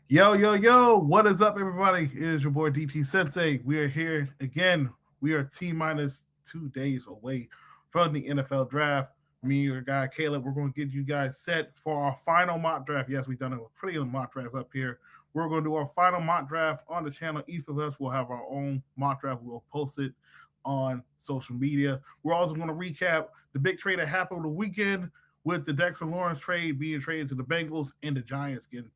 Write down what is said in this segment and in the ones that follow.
Yo, yo, yo, what is up, everybody? It is your boy DT Sensei. We are here again. We are T minus 2 days away from the NFL draft. Me and your guy Caleb, we're going to get you guys set for our final mock draft. Yes, we've done it with pretty mock drafts up here. We're going to do our final mock draft on the channel. Each of us will have our own mock draft. We'll post it on social media. We're also going to recap the big trade that happened over the weekend with the Dexter Lawrence trade being traded to the Bengals and the Giants getting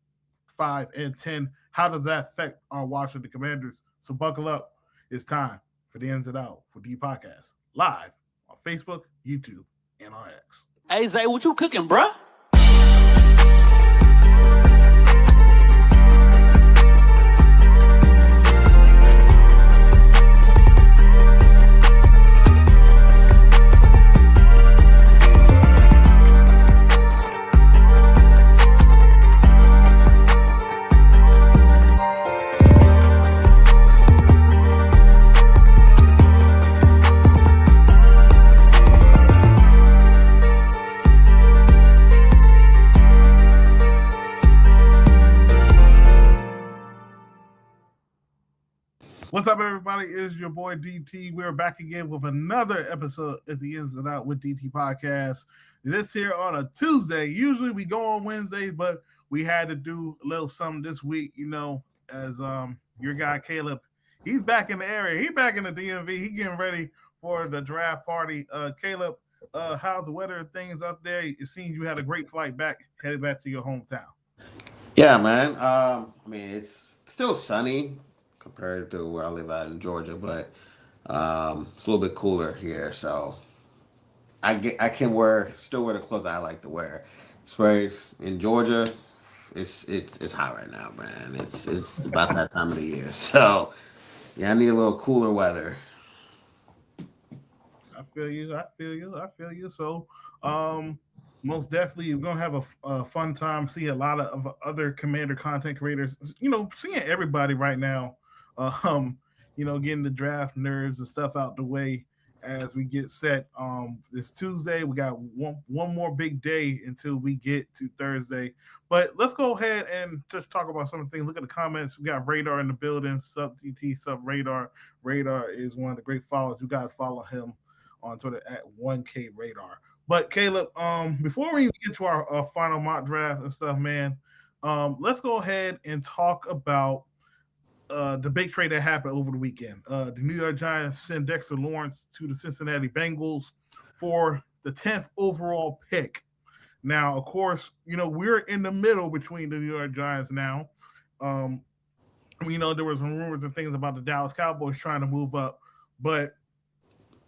5 and 10. How does that affect our watch of the Commanders? So buckle up. It's time for the Ins and Out for D Podcast live on Facebook, YouTube, and on X. Hey Zay, what you cooking, bruh? What's up, everybody? It is your boy DT. We're back again with another episode of the Ins and Out with DT Podcast. This here on a Tuesday. Usually we go on Wednesdays, but we had to do a little something this week, as your guy Caleb, he's back in the area. He's back in the DMV. He getting ready for the draft party. Caleb, how's the weather and things up there? It seems you had a great flight back, headed back to your hometown. Yeah, man. It's still sunny compared to where I live out in Georgia, but it's a little bit cooler here. So I can still wear the clothes I like to wear. Sprays in Georgia, it's hot right now, man. It's about that time of the year. So yeah, I need a little cooler weather. I feel you. I feel you. I feel you. So, most definitely, we're gonna have a fun time. See a lot of other Commander content creators. Seeing everybody right now. Um, getting the draft nerds and stuff out the way as we get set. This Tuesday, we got one more big day until we get to Thursday. But let's go ahead and just talk about some of the things. Look at the comments. We got Radar in the building. Sub DT, sub Radar. Radar is one of the great followers. You guys follow him on Twitter at 1K Radar. But Caleb, before we get to our final mock draft and stuff, man, let's go ahead and talk about the big trade that happened over the weekend. The New York Giants sent Dexter Lawrence to the Cincinnati Bengals for the 10th overall pick. Now, of course, we're in the middle between the New York Giants now. There was some rumors and things about the Dallas Cowboys trying to move up, but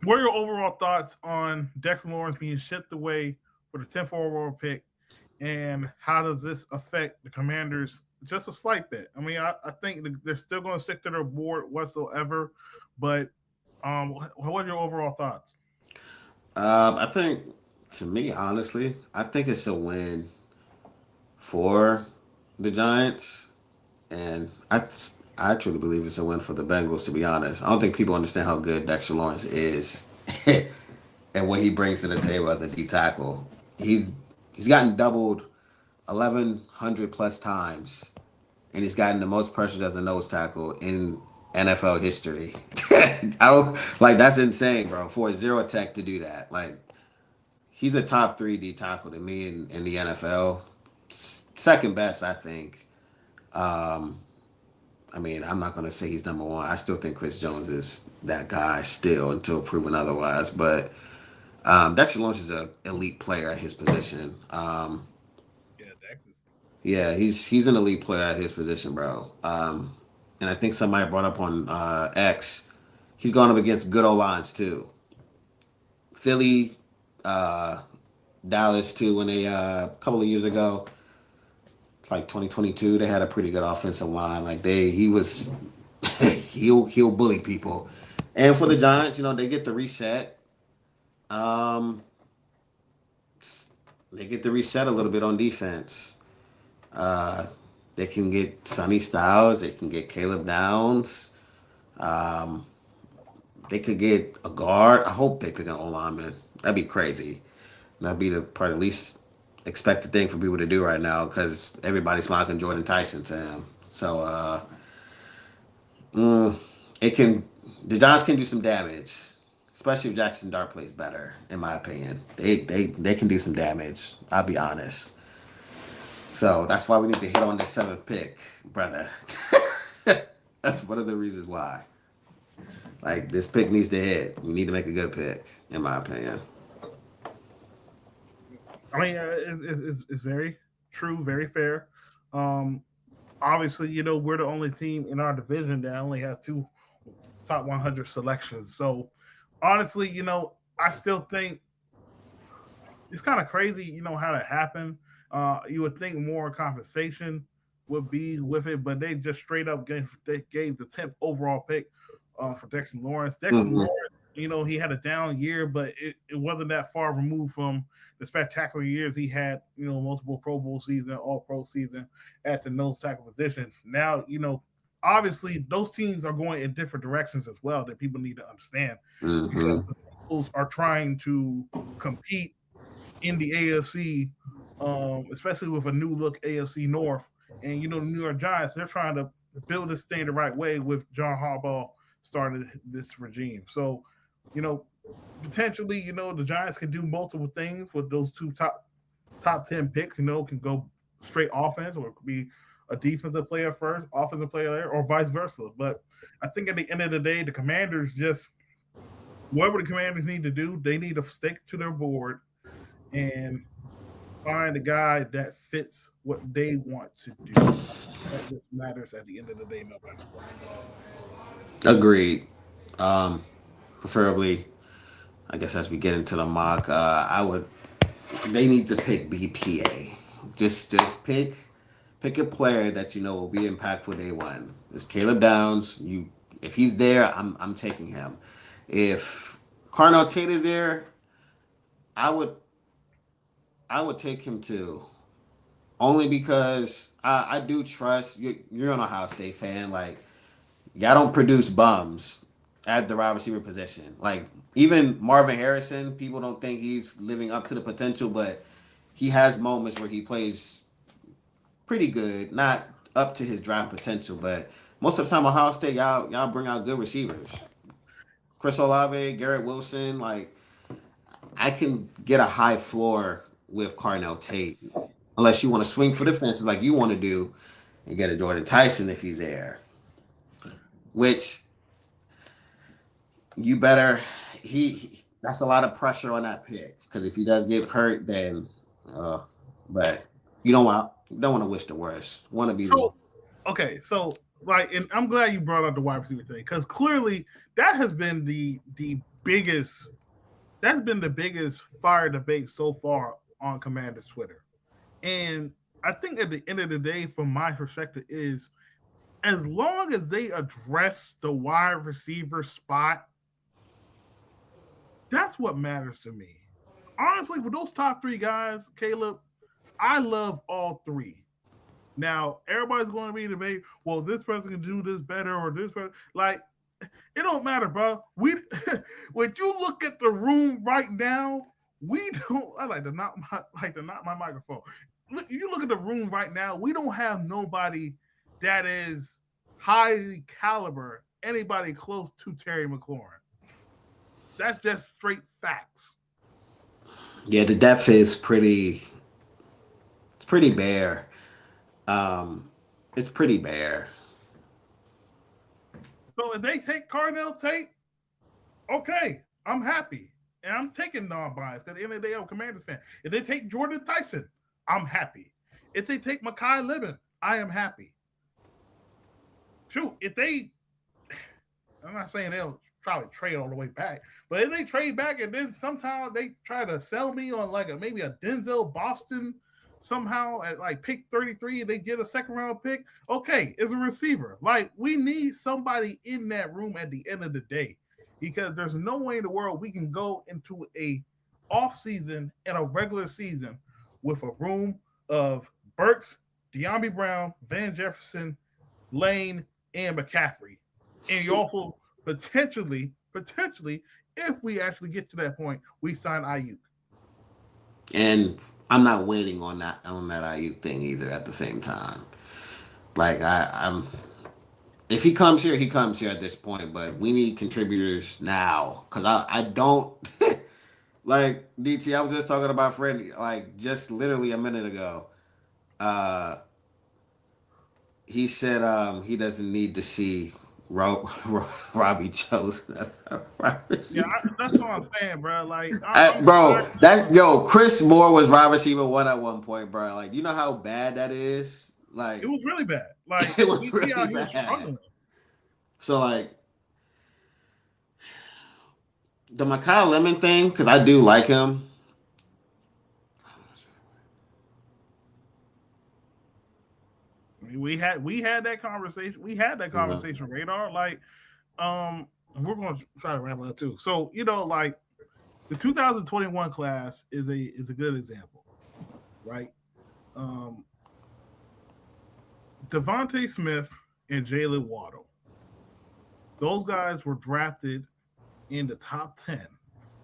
what are your overall thoughts on Dexter Lawrence being shipped away for the 10th overall pick, and how does this affect the Commanders? Just a slight bit. I think they're still going to stick to their board whatsoever, but what are your overall thoughts? I think, to me, honestly, I think it's a win for the Giants, and I truly believe it's a win for the Bengals. To be honest, I don't think people understand how good Dexter Lawrence is, and what he brings to the table as a D tackle. He's gotten doubled 1,100 plus times, and he's gotten the most pressures as a nose tackle in NFL history. I don't like that's insane, bro. For a zero tech to do that, like he's a top 3 D tackle to me in the NFL. Second best, I think. I'm not going to say he's number one. I still think Chris Jones is that guy still until proven otherwise. But Dexter Lawrence is an elite player at his position. Yeah, Texas. Yeah, he's an elite player at his position, bro. And I think somebody brought up on X, he's gone up against good O lines too. Philly, Dallas too. When they a couple of years ago, like 2022, they had a pretty good offensive line. Like he was, he'll bully people. And for the Giants, they get the reset. Um, they get to reset a little bit on defense. Uh, they can get Sonny Styles. They can get Caleb Downs. Um, they could get a guard. I hope they pick an O lineman. That'd be crazy. That'd be the part at least expected thing for people to do right now because everybody's mocking Jordan Tyson to him. So mm, it can the Giants can do some damage, especially if Jackson Dart plays better. In my opinion, they can do some damage. I'll be honest. So that's why we need to hit on the seventh pick, brother. That's one of the reasons why. Like this pick needs to hit. We need to make a good pick, in my opinion. I mean, it's very true, very fair. Um, Obviously, we're the only team in our division that only has two top 100 selections. So, honestly, I still think it's kind of crazy, how that happened. You would think more compensation would be with it, but they just straight up gave the 10th overall pick for Dexter Lawrence. Dexter Hmm. Lawrence, he had a down year, but it wasn't that far removed from the spectacular years he had, multiple Pro Bowl season, all pro season at the nose tackle position. Now, obviously those teams are going in different directions as well that people need to understand because Hmm. the Eagles are trying to compete in the AFC, especially with a new look AFC North. And the New York Giants, they're trying to build this thing the right way with John Harbaugh started this regime. So, you know, potentially, the Giants can do multiple things with those two top 10 picks. Can go straight offense, or it could be a defensive player first, offensive player there, or vice versa. But I think at the end of the day, the Commanders just whatever the Commanders need to do, they need to stick to their board and find a guy that fits what they want to do. That just matters at the end of the day, no matter what. Agreed. Um, Preferably, I guess as we get into the mock, I would. They need to pick BPA. Just pick a player that you know will be impactful day one. It's Caleb Downs. If he's there, I'm taking him. If Carnell Tate is there, I would I would take him too. Only because I do trust you're an Ohio State fan. Like y'all don't produce bums at the wide receiver position. Like even Marvin Harrison, people don't think he's living up to the potential, but he has moments where he plays pretty good, not up to his draft potential, but most of the time Ohio State y'all bring out good receivers. Chris Olave, Garrett Wilson, like I can get a high floor with Carnell Tate, unless you want to swing for the fences like you want to do and get a Jordan Tyson if he's there. Which you better that's a lot of pressure on that pick because if he does get hurt, then uh, but you don't want to wish the worst. Want to be the So, okay, so and I'm glad you brought up the wide receiver thing because clearly that has been the biggest fire debate so far on Commander's Twitter. And I think at the end of the day, from my perspective, is as long as they address the wide receiver spot, that's what matters to me. Honestly, with those top three guys, Caleb, I love all three. Now, everybody's going to be debate, well, this person can do this better or this person. Like, it don't matter, bro. We when you look at the room right now, we don't. I like to knock my microphone. Look, you look at the room right now. We don't have nobody that is highly caliber. Anybody close to Terry McLaurin. That's just straight facts. yeah, the depth is pretty bare. Um, it's pretty bare. So if they take Carnell Tate, okay, I'm happy. And I'm taking non-bias. At the end of the day, I'm a Commanders fan. If they take Jordan Tyson, I'm happy. If they take Makai Levin, I am happy. Shoot, if they, I'm not saying they'll probably trade all the way back, but if they trade back and then somehow they try to sell me on like maybe a Denzel Boston somehow at like pick 33 and they get a second round pick, okay, it's a receiver. Like we need somebody in that room at the end of the day because there's no way in the world we can go into a off season and a regular season with a room of Burks, De'Ami Brown, Van Jefferson, Lane, and McCaffrey. And you also potentially, if we actually get to that point, we sign Ayuk. And I'm not waiting on that Ayuk thing either. At the same time, like I'm if he comes here, he comes here at this point. But we need contributors now because I don't like DT. I was just talking about Freddie like just literally a minute ago. Uh, he said he doesn't need to see Robbie Chosen. Yeah, that's what I'm saying, bro. Like, I'm Bro, tired. that Chris Moore was wide receiver one at one point, bro. Like, you know how bad that is. It Like, was really bad. Like, it was we really out here bad. struggling. So, like, the Makai Lemon thing, because I do like him. We had that conversation. We had that conversation, Radar. Like, we're going to try to wrap it up too. So, like the 2021 class is a good example, right? Devontae Smith and Jalen Waddle. Those guys were drafted in the top 10,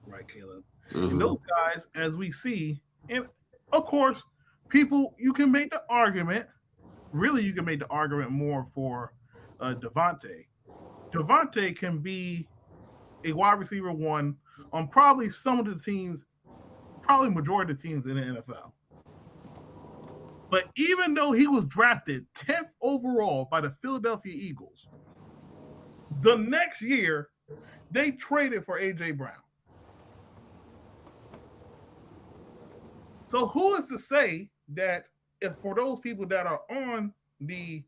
right, Caleb? Mm-hmm. And those guys, as we see, and of course, people, you can make the argument, really, you can make the argument more for Devontae. Devontae can be a wide receiver one on probably some of the teams, probably majority of the teams in the NFL. But even though he was drafted 10th overall by the Philadelphia Eagles, the next year they traded for A.J. Brown. So who is to say that if for those people that are on the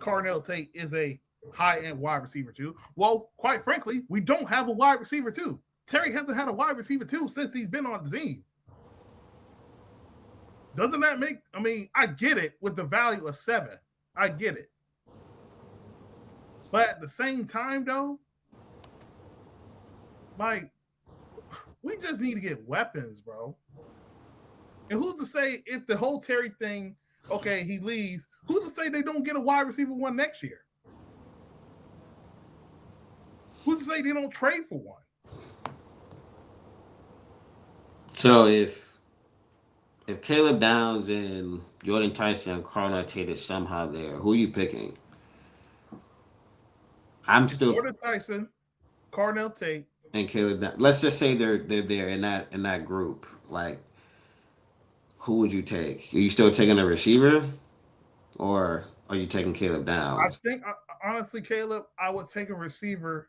Carnell Tate is a high-end wide receiver too? Well, quite frankly, we don't have a wide receiver too. Terry hasn't had a wide receiver too since he's been on the team. Doesn't that make, I get it with the value of 7. I get it. But at the same time, though, like, we just need to get weapons, bro. And who's to say if the whole Terry thing, okay, he leaves, who's to say they don't get a wide receiver one next year? Who's to say they don't trade for one? So if Caleb Downs and Jordan Tyson and Carnell Tate is somehow there, who are you picking? Jordan Tyson, Carnell Tate, and Caleb Downs. Let's just say they're there in that group. Like, who would you take? Are you still taking a receiver, or are you taking Caleb Downs? I think honestly, Caleb, I would take a receiver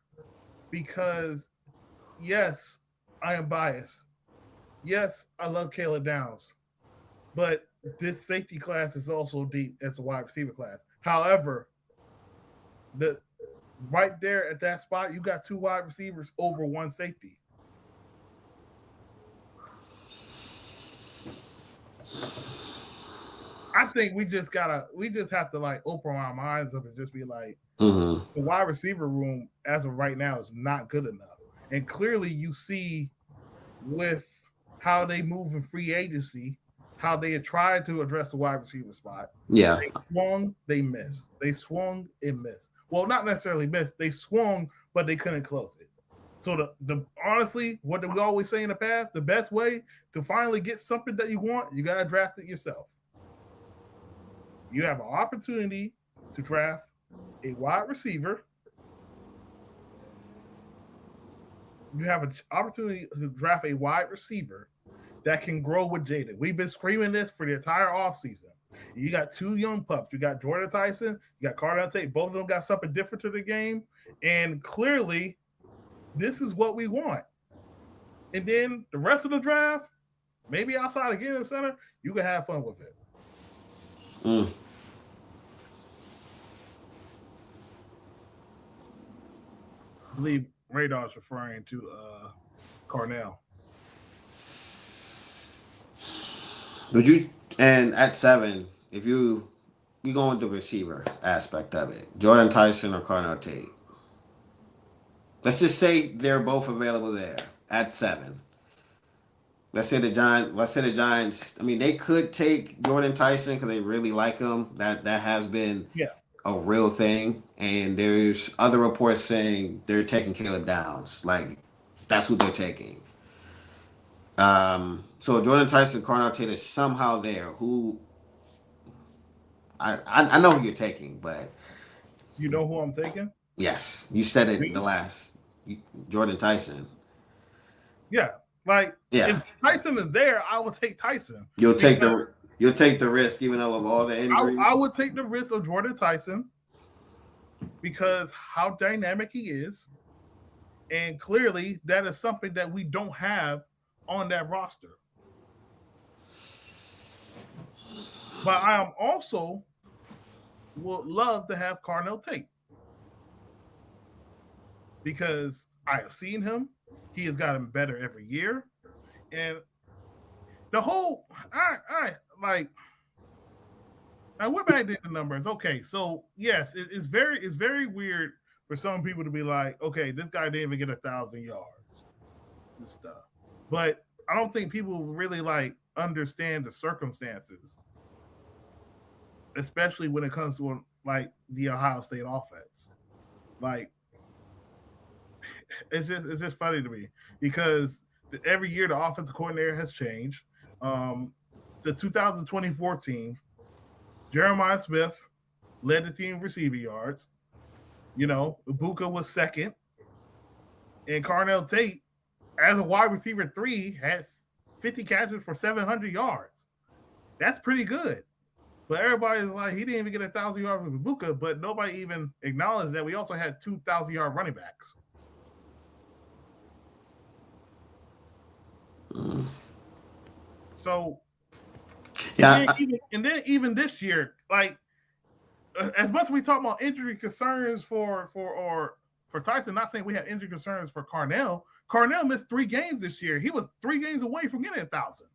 because, yes, I am biased. Yes, I love Caleb Downs. But this safety class is also deep as a wide receiver class. However, right there at that spot, you got 2 wide receivers over 1 safety. I think we just have to like open our minds up and just be like, the wide receiver room as of right now is not good enough. And clearly you see with how they move in free agency, how they had tried to address the wide receiver spot. Yeah. They swung, they missed. They swung and missed. Well, not necessarily missed. They swung, but they couldn't close it. So the honestly, what did we always say in the past? The best way to finally get something that you want, you gotta draft it yourself. You have an opportunity to draft a wide receiver. You have an opportunity to draft a wide receiver that can grow with Jayden. We've been screaming this for the entire offseason. You got 2 young pups. You got Jordan Tyson. You got Carnell Tate. Both of them got something different to the game. And clearly, this is what we want. And then the rest of the draft, maybe outside of getting the center, you can have fun with it. I believe Radar's referring to Carnell. Would you, and at 7, if you go with the receiver aspect of it, Jordan Tyson or Carnell Tate? Let's just say they're both available there at 7. Let's say the Giants. I mean, they could take Jordan Tyson because they really like him. That has been a real thing. And there's other reports saying they're taking Caleb Downs. Like, that's who they're taking. So Jordan Tyson, Carnell Tate is somehow there. Who I know who you're taking, but You know who I'm taking? yes, you said it the Me? last. Jordan Tyson. Yeah. Like if Yeah, Tyson is there, I would take Tyson you'll take because the you'll take the risk, even though of all the I injuries. would take the risk of Jordan Tyson because how dynamic he is, and clearly that is something that we don't have on that roster. But I am also would love to have Carnell Tate because I have seen him. He has gotten better every year, and the whole I like. I went back to the numbers. Okay, so yes, it's very weird for some people to be like, okay, this guy didn't even get 1,000 yards and stuff, but I don't think people really like understand the circumstances, especially when it comes to like the Ohio State offense. Like it's just funny to me because every year the offensive coordinator has changed. Um, the 2024 team, Jeremiah Smith led the team receiving yards. You know, Ibuka was second, and Carnell Tate, as a wide receiver three, had 50 catches for 700 yards. That's pretty good. But everybody's like, he didn't even get 1,000 yards with Ibuka, but nobody even acknowledged that we also had 2,000 yard running backs. Mm. So, Yeah, and then even this year, like as much as we talk about injury concerns for Tyson, not saying we have injury concerns for Carnell. Carnell missed 3 games this year. He was 3 games away from getting 1,000.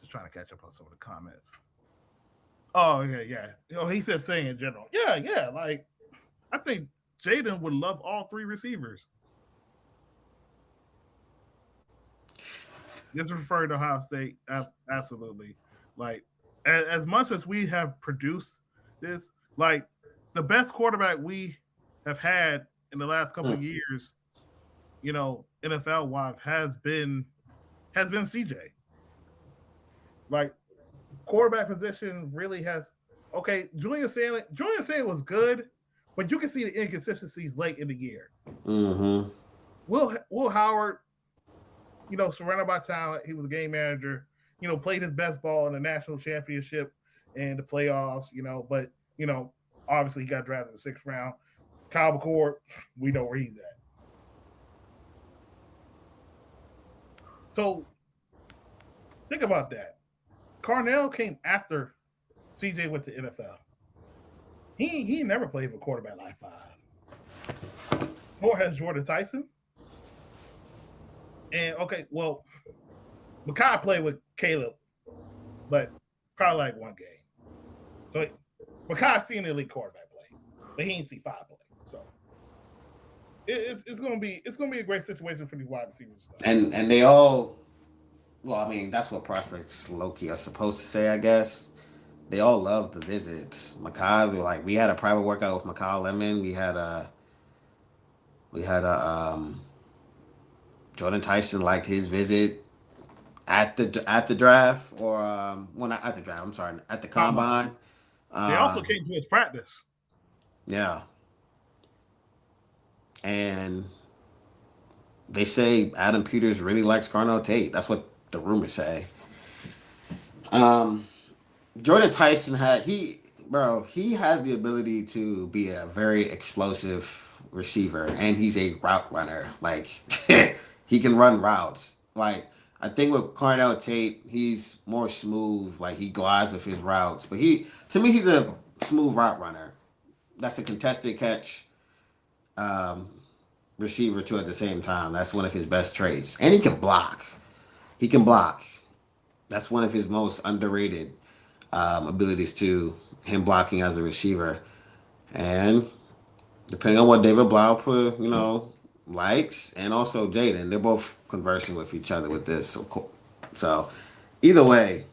Just trying to catch up on some of the comments. Oh yeah. Oh, he said saying in general. Yeah. Like I think Jayden would love all 3 receivers. Just referring to Ohio State, absolutely. Like as much as we have produced this, like the best quarterback we have had in the last couple of mm. years, you know, NFL wise has been CJ. Like quarterback position really has okay. Julian Saling was good, but you can see the inconsistencies late in the year. Mm-hmm. Will Howard, you know, surrounded by talent. He was a game manager. You know, played his best ball in the national championship and the playoffs. You know, but you know, obviously he got drafted in the 6th round. Kyle McCord, we know where he's at. So think about that. Carnell came after CJ went to NFL. He never played for quarterback like 5. Nor has Jordan Tyson. And okay, well, Makai played with Caleb, but probably like 1 game. So Makai's seen the elite quarterback play, but he ain't see 5 play. So it's gonna be a great situation for these wide receivers. And they all, well, I mean, that's what prospects low-key are supposed to say, I guess. They all love the visits. Makai, like we had a private workout with Makai Lemon. We had a Jordan Tyson liked his visit at the draft, or well, not at the draft. I'm sorry, at the combine. They also Um, came to his practice. yeah, and they say Adam Peters really likes Carnell Tate. That's what the rumors say. Um, Jordan Tyson he has the ability to be a very explosive receiver, and he's a route runner. Like he can run routes. Like I think with Carnell Tate, he's more smooth. Like he glides with his routes, but to me he's a smooth route runner. That's a contested catch um, receiver too at the same time. That's one of his best traits, and he can block. He can block. That's one of his most underrated abilities to him blocking as a receiver. And depending on what David Blau likes, and also Jayden, they're both conversing with each other with this. So either way,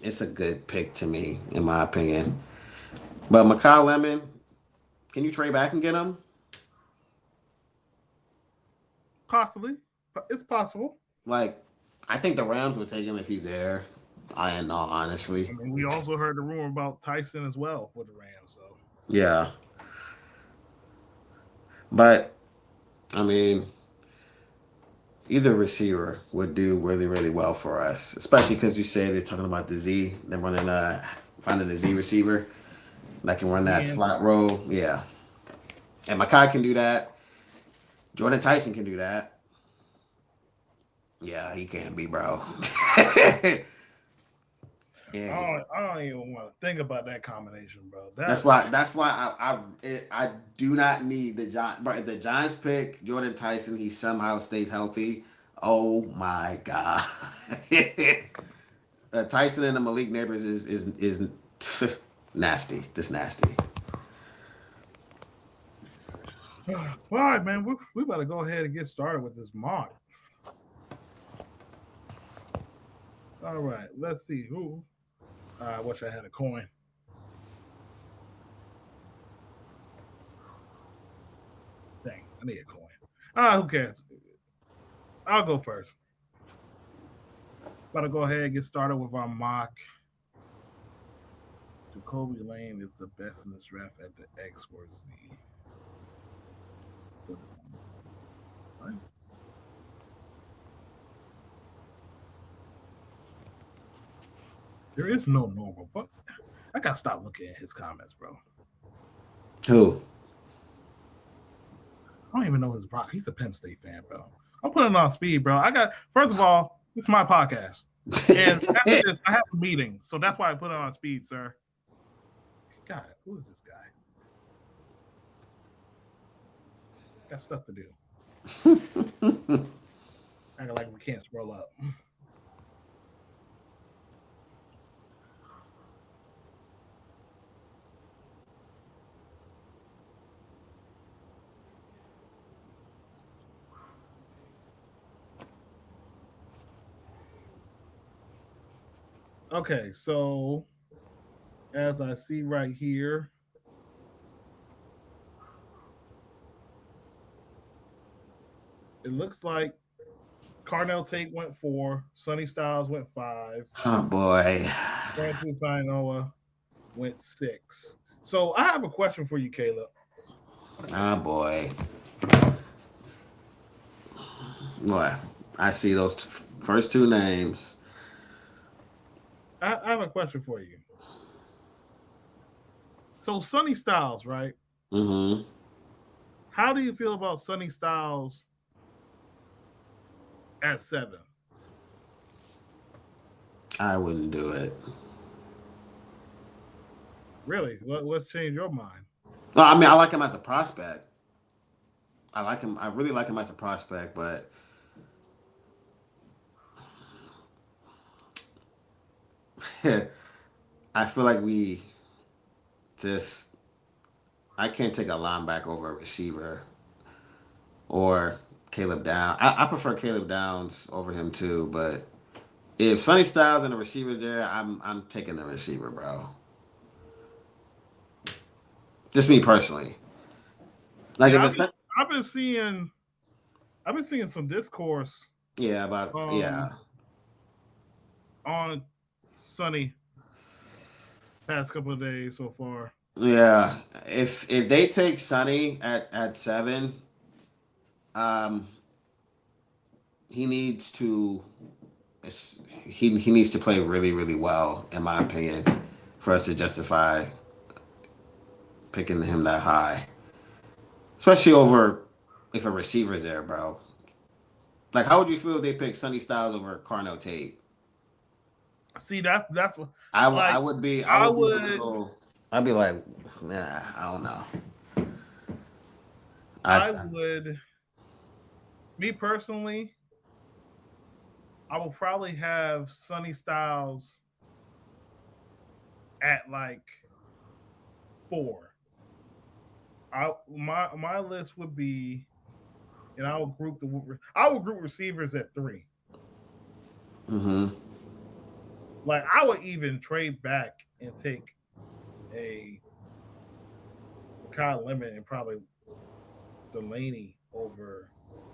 it's a good pick to me, in my opinion. But Makai Lemon, Can you trade back and get him? Possibly, it's possible. Like, I think the Rams would take him if he's there. I know, honestly. I mean, we also heard the rumor about Tyson as well with the Rams. So Yeah, but I mean, either receiver would do really, really well for us, especially because you said they're talking about the Z. They're running finding a Z receiver that can run that and slot role. Yeah, and Makai can do that. Jordan Tyson can do that. Yeah, he can be, bro. Yeah, I don't even want to think about that combination, bro. that's why. That's why I do not need the Giants. But if the Giants pick Jordan Tyson, he somehow stays healthy. Oh my god. Tyson and the Malik Neighbors is nasty, just nasty. All right, man. We better go ahead and get started with this mock. All right, let's see who. I wish I had a coin. Dang, I need a coin. Who cares? I'll go first. Gotta go ahead and get started with our mock. Jacoby Lane is the best in this draft at the X or Z. Right. There is no normal, but I gotta stop looking at his comments, bro. Who? I don't even know his rock. He's a Penn State fan, bro. I'm putting on speed, bro. First of all, it's my podcast. And after this, I have a meeting. So that's why I put it on speed, sir. God, who is this guy? Got stuff to do. Acting like we can't scroll up. Okay, so as I see right here, it looks like Carnell Tate went 4, Sonny Styles went 5, Oh boy. Francis Noah went 6. So I have a question for you, Caleb. Oh boy. What? I see those first two names. I have a question for you. So Sonny Styles, right? Mm-hmm. How do you feel about Sonny Styles at 7? I wouldn't do it. Really? What's changed your mind? Well, I mean, I like him as a prospect. I like him. I really like him as a prospect, but I feel like we just. I can't take a linebacker over a receiver or Caleb Downs. I prefer Caleb Downs over him too, but if Sonny Styles and the receiver's there, I'm taking the receiver, bro. Just me personally. Like Yeah, if it's I've been seeing some discourse yeah, about yeah. on Sonny past couple of days so far. Yeah. If they take Sonny at 7, um he needs to he needs to play really, really well, in my opinion, for us to justify picking him that high. Especially over if a receiver's there, bro. Like, how would you feel if they picked Sonny Styles over Carnell Tate? See, that's what I like would be I a would little. I'd be like, nah, I don't know. I would me personally, I will probably have Sonny Styles at like 4. My list would be, and I would group receivers at 3. Mm-hmm. Like I would even trade back and take a Kyle Lemon and probably Delaney over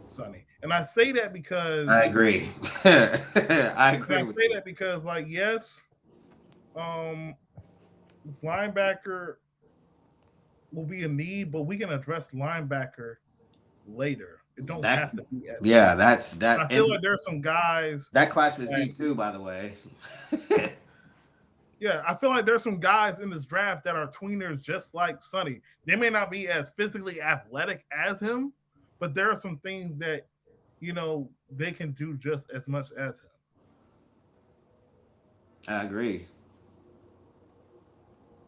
Sonny. And I say that I because agree. I and agree I with say you. that because like yes, um linebacker will be a need, but we can address linebacker later. It don't That have to be at yeah, safety. that's that I feel and like there's some guys that class is that deep too, by the way. yeah, I feel like there's some guys in this draft that are tweeners just like Sonny. They may not be as physically athletic as him, but there are some things that they can do just as much as him. I agree.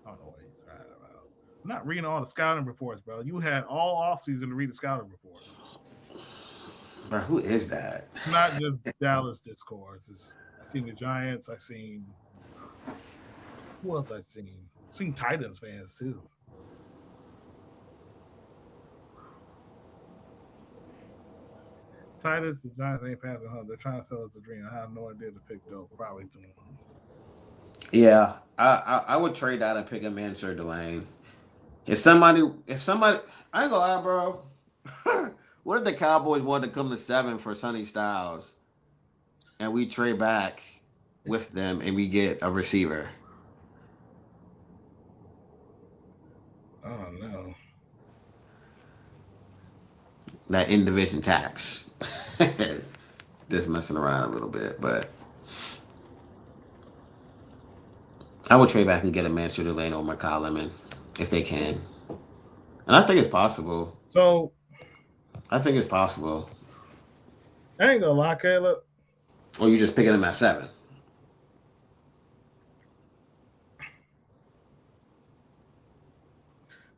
I don't know what he's trying about. I'm not reading all the scouting reports, bro. You had all offseason to read the scouting reports. Bro, who is that? It's not just Dallas discourse. I seen the Giants. I seen who else I seen? Seen Titans fans too. Titans, the Giants ain't passing Hunt. They're trying to sell us a dream. I have no idea to pick though. Probably doing. Yeah, I would trade that and pick a Mansur Delane. If somebody, I ain't gonna lie, bro. What if the Cowboys wanted to come to 7 for Sonny Styles, and we trade back with them and we get a receiver? Oh no. That in division tax. Just messing around a little bit, but I would trade back and get a Mansur Delane over Kyle Lemon if they can, and I think it's possible. So I think it's possible. I ain't gonna lie, Caleb. Or you just picking them at 7.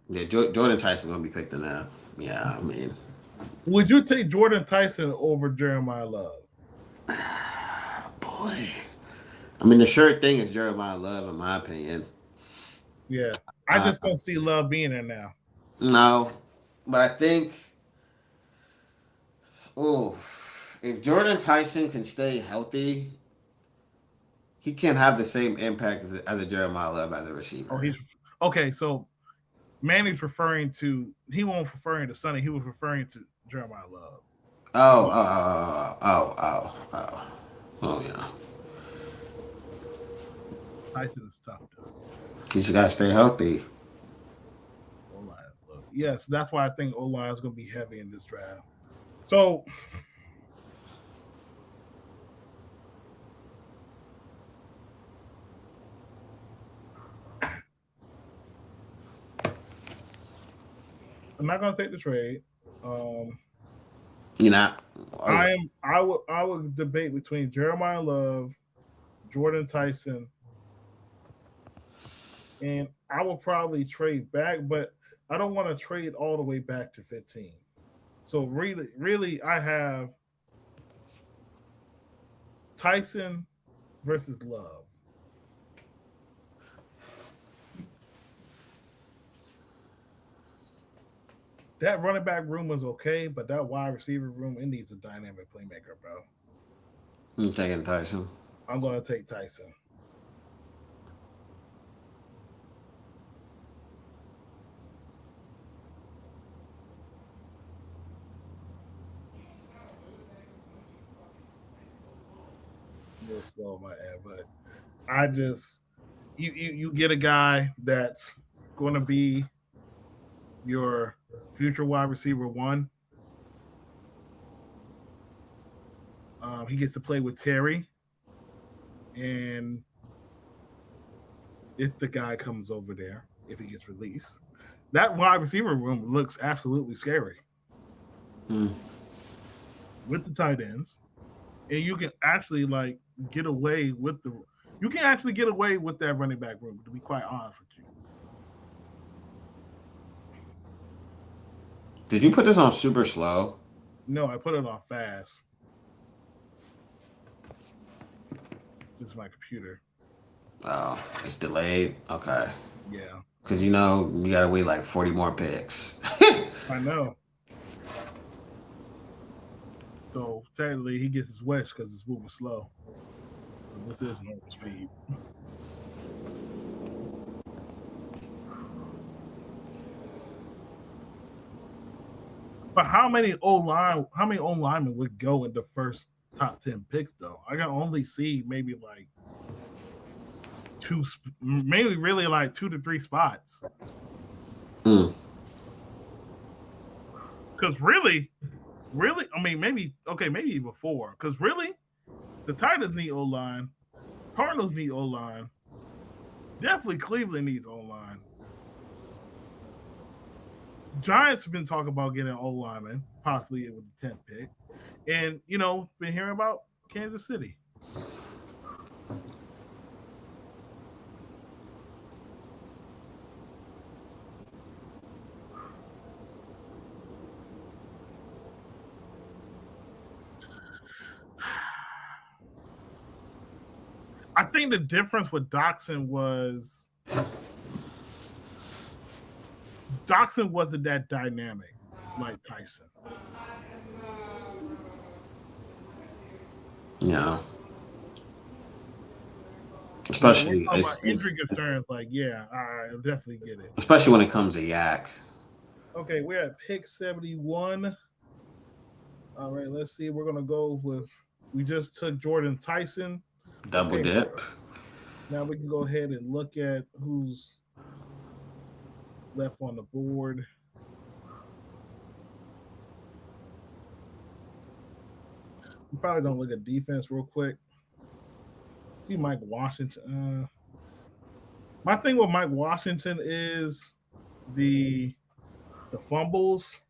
Yeah, Jordan Tyson gonna be picked in that. Yeah, I mean, Would you take Jordan Tyson over Jeremiah Love? boy. I mean, the sure thing is Jeremiah Love, in my opinion. Yeah. I Uh, just don't see Love being there now. no, but I think, oh, if Jordan Tyson can stay healthy, he can't have the same impact as a Jeremiah Love as a Oh, receiver. he's okay. So Manny's referring to he won't referring to Sonny. He was referring to Jeremiah Love. Oh, oh, yeah. Tyson is tough though. He just gotta stay healthy. O-line look. Yes, that's why I think O-line is going to be heavy in this draft. So I'm not going to take the trade. Um, You know, oh, I would debate between Jeremiah Love, Jordan Tyson, and I will probably trade back, but I don't want to trade all the way back to 15. So really, I have Tyson versus Love. That running back room was okay, but that wide receiver room, it needs a dynamic playmaker, bro. I'm taking Tyson. I'm going to take Tyson. A little slow on my end, but I just you get a guy that's going to be your future wide receiver one. He gets to play with Terry, and if the guy comes over there, if he gets released, that wide receiver room looks absolutely scary Hmm. with the tight ends, and you can actually like get away with the. You can actually get away with that running back room. To be quite honest with you, Did you put this on super slow? no, I put it on fast. This is my computer. Oh, it's delayed. Okay, Yeah, because you gotta wait like 40 more picks. I know. So technically, he gets his wedge because it's moving slow. So this is normal speed. But how many O linemen would go in the first top 10 picks though? I can only see maybe like maybe really like 2 to 3 spots. Mm. Because really, I mean, maybe even 4. Because really, the Titans need O line, Cardinals need O line, definitely Cleveland needs O line. Giants have been talking about getting O lineman, possibly with the 10th pick, and been hearing about Kansas City. I think the difference with Doxson wasn't that dynamic like Tyson. Yeah. We're Especially talking about injury concerns. Like, yeah, I definitely get it. especially when it comes to Yak. Okay, we're at pick 71. All right, let's see. We're gonna go with. We just took Jordan Tyson. Double Okay, dip. now we can go ahead and look at who's left on the board. We're probably gonna look at defense real quick. See Mike Washington. My thing with Mike Washington is the fumbles.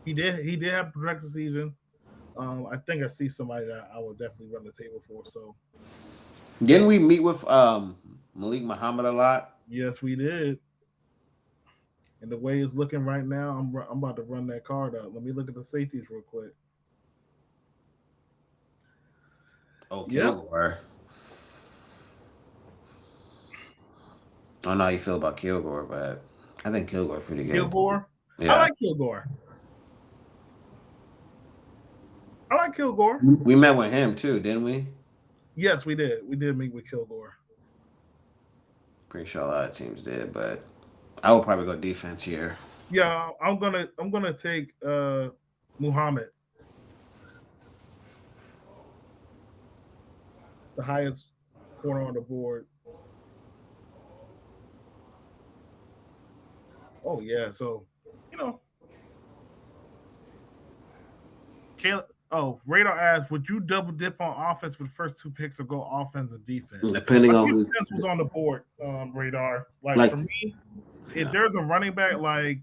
He did have a productive season. I think I see somebody that I will definitely run the table for. So Didn't we meet with Malik Muhammad a lot? yes, we did. And the way it's looking right now, I'm about to run that card up. Let me look at the safeties real quick. Oh, Yep. Kilgore. I don't know how you feel about Kilgore, but I think Kilgore's pretty good. Kilgore. Yeah. I like Kilgore. I like Kilgore. We met with him too, didn't we? Yes, we did. We did meet with Kilgore. Pretty sure a lot of teams did, but I would probably go defense here. Yeah, I'm gonna take Muhammad, the highest corner on the board. Oh yeah, so you know, Caleb. Oh, Radar asks, would you double dip on offense for the first 2 picks or go offense and defense? Depending I on think who, defense was on the board, Radar. Like like, for me, if yeah. there's a running back, like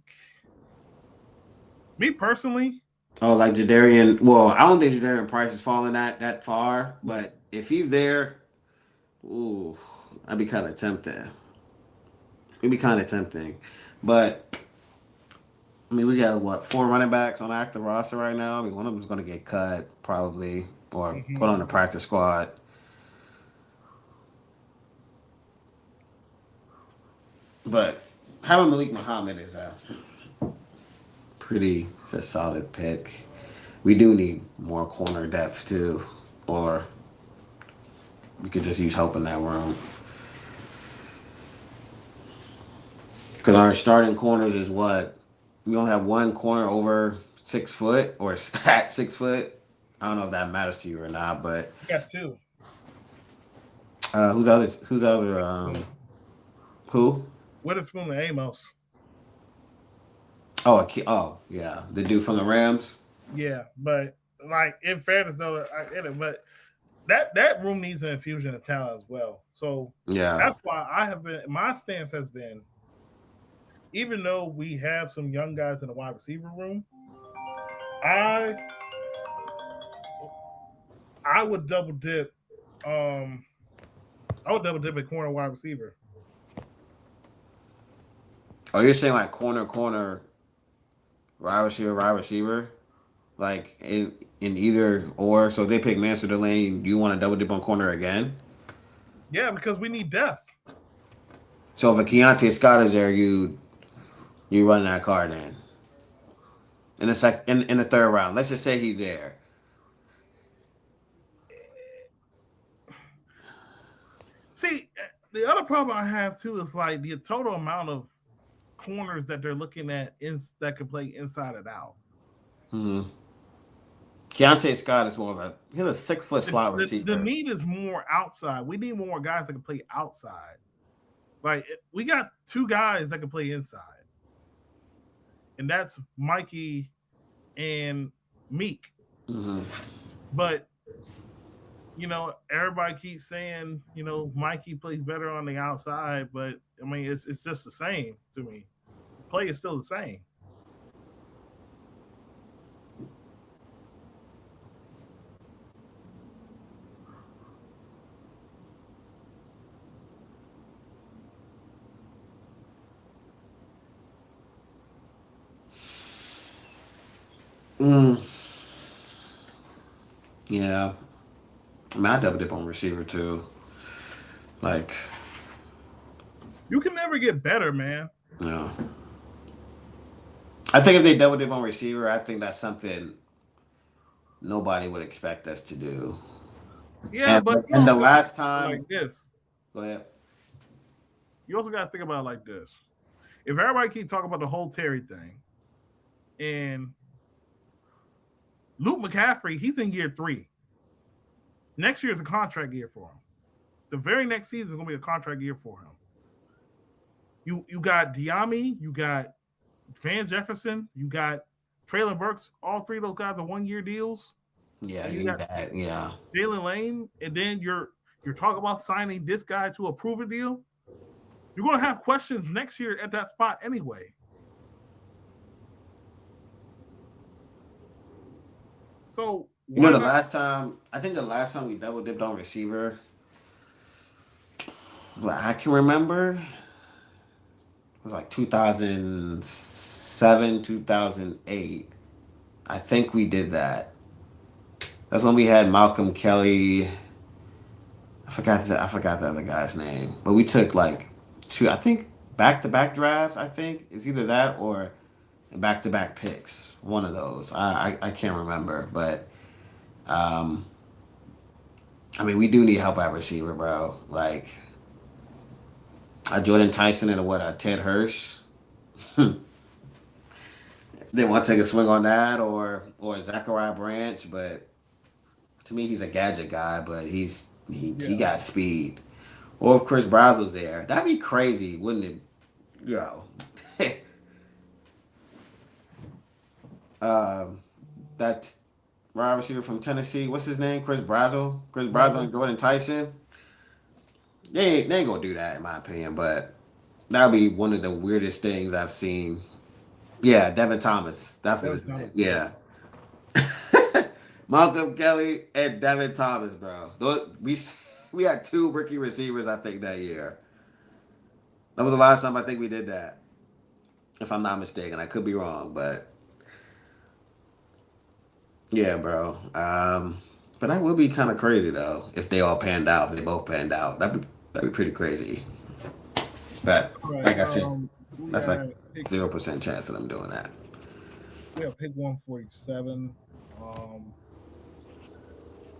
me personally, Oh, like Jadarian. Well, I don't think Jadarian Price is falling that far, but if he's there, ooh, I'd be kind of tempted. It'd be kind of tempting, but I mean, we got what 4 running backs on active roster right now. I mean, one of them's going to get cut probably or put on the practice squad. But having Malik Muhammad is it's a solid pick. We do need more corner depth too, or we could just use help in that room. Because our starting corners is what we only have one corner over 6 foot or at 6 foot. I don't know if that matters to you or not, but we got 2. who's other? Who's other? Who? Witherspoon and Amos. Oh, yeah, the dude from the Rams. Yeah, but like in fairness, though, I get it, but that room needs an infusion of talent as well. So Yeah, that's why I have been. My stance has been, even though we have some young guys in the wide receiver room, I I would double dip. Um, I would double dip at corner wide receiver. oh, you're saying like corner, wide receiver, like in either or. So if they pick Mansfield or Lane, you want to double dip on corner again? Yeah, because we need depth. So if a Keontae Scott is there, you run that card in the third round. Let's just say he's there. See, the other problem I have too is like the total amount of corners that they're looking at that can play inside and out. Mm-hmm. Keontae Scott is more of he's a 6 foot slot The receiver. need is more outside. We need more guys that can play outside. Like we got 2 guys that can play inside, and that's Mikey and Meek. Mm-hmm. But everybody keeps saying Mikey plays better on the outside, but I mean it's just the same to me. The play is still the same. Mm. Yeah. I mean, I double dip on receiver too. Like, You can never get better, man. yeah. I think if they double dip on receiver, I think that's something nobody would expect us to do. Yeah, but And the last time, like this, go ahead. you also got to think about it like this. If everybody keep talking about the whole Terry thing, and Luke McCaffrey, he's in year 3. Next year is a contract year for him. The very next season is going to be a contract year for him. You got Diami, you got Van Jefferson, you got Traylon Burks. All 3 of those guys are 1-year deals. Yeah, you got that. Yeah, Jalen Lane, and then you're talking about signing this guy to a proven deal. You're going to have questions next year at that spot anyway. So the last time we double dipped on receiver, I can remember, it was like 2007, 2008. I think we did that. That's when we had Malcolm Kelly. I forgot the other guy's name, but we took like 2, I think, back-to-back drafts. I think it's either that or back-to-back picks. One of those. I can't remember, but I mean, we do need help at receiver, bro. Like a Jordan Tyson and a Ted Hurst. They want to take a swing on that or Zachariah Branch, but to me, he's a gadget guy, but he got speed. Or if Chris Brazel's there, that'd be crazy, wouldn't it? Yo. That wide receiver from Tennessee, what's his name? Chris Brazel and Jordan Tyson. They ain't gonna do that in my opinion, but that'll be one of the weirdest things I've seen. Yeah, Devin Thomas. That's what his name. Yeah. Malcolm Kelly and Devin Thomas, bro. We had 2 rookie receivers, I think, that year. That was the last time I think we did that. If I'm not mistaken. I could be wrong, but yeah, bro. But that would be kind of crazy though if they all panned out. If they both panned out, that'd be pretty crazy. But like I said, that's like 0% chance of them doing that. We have pick 147.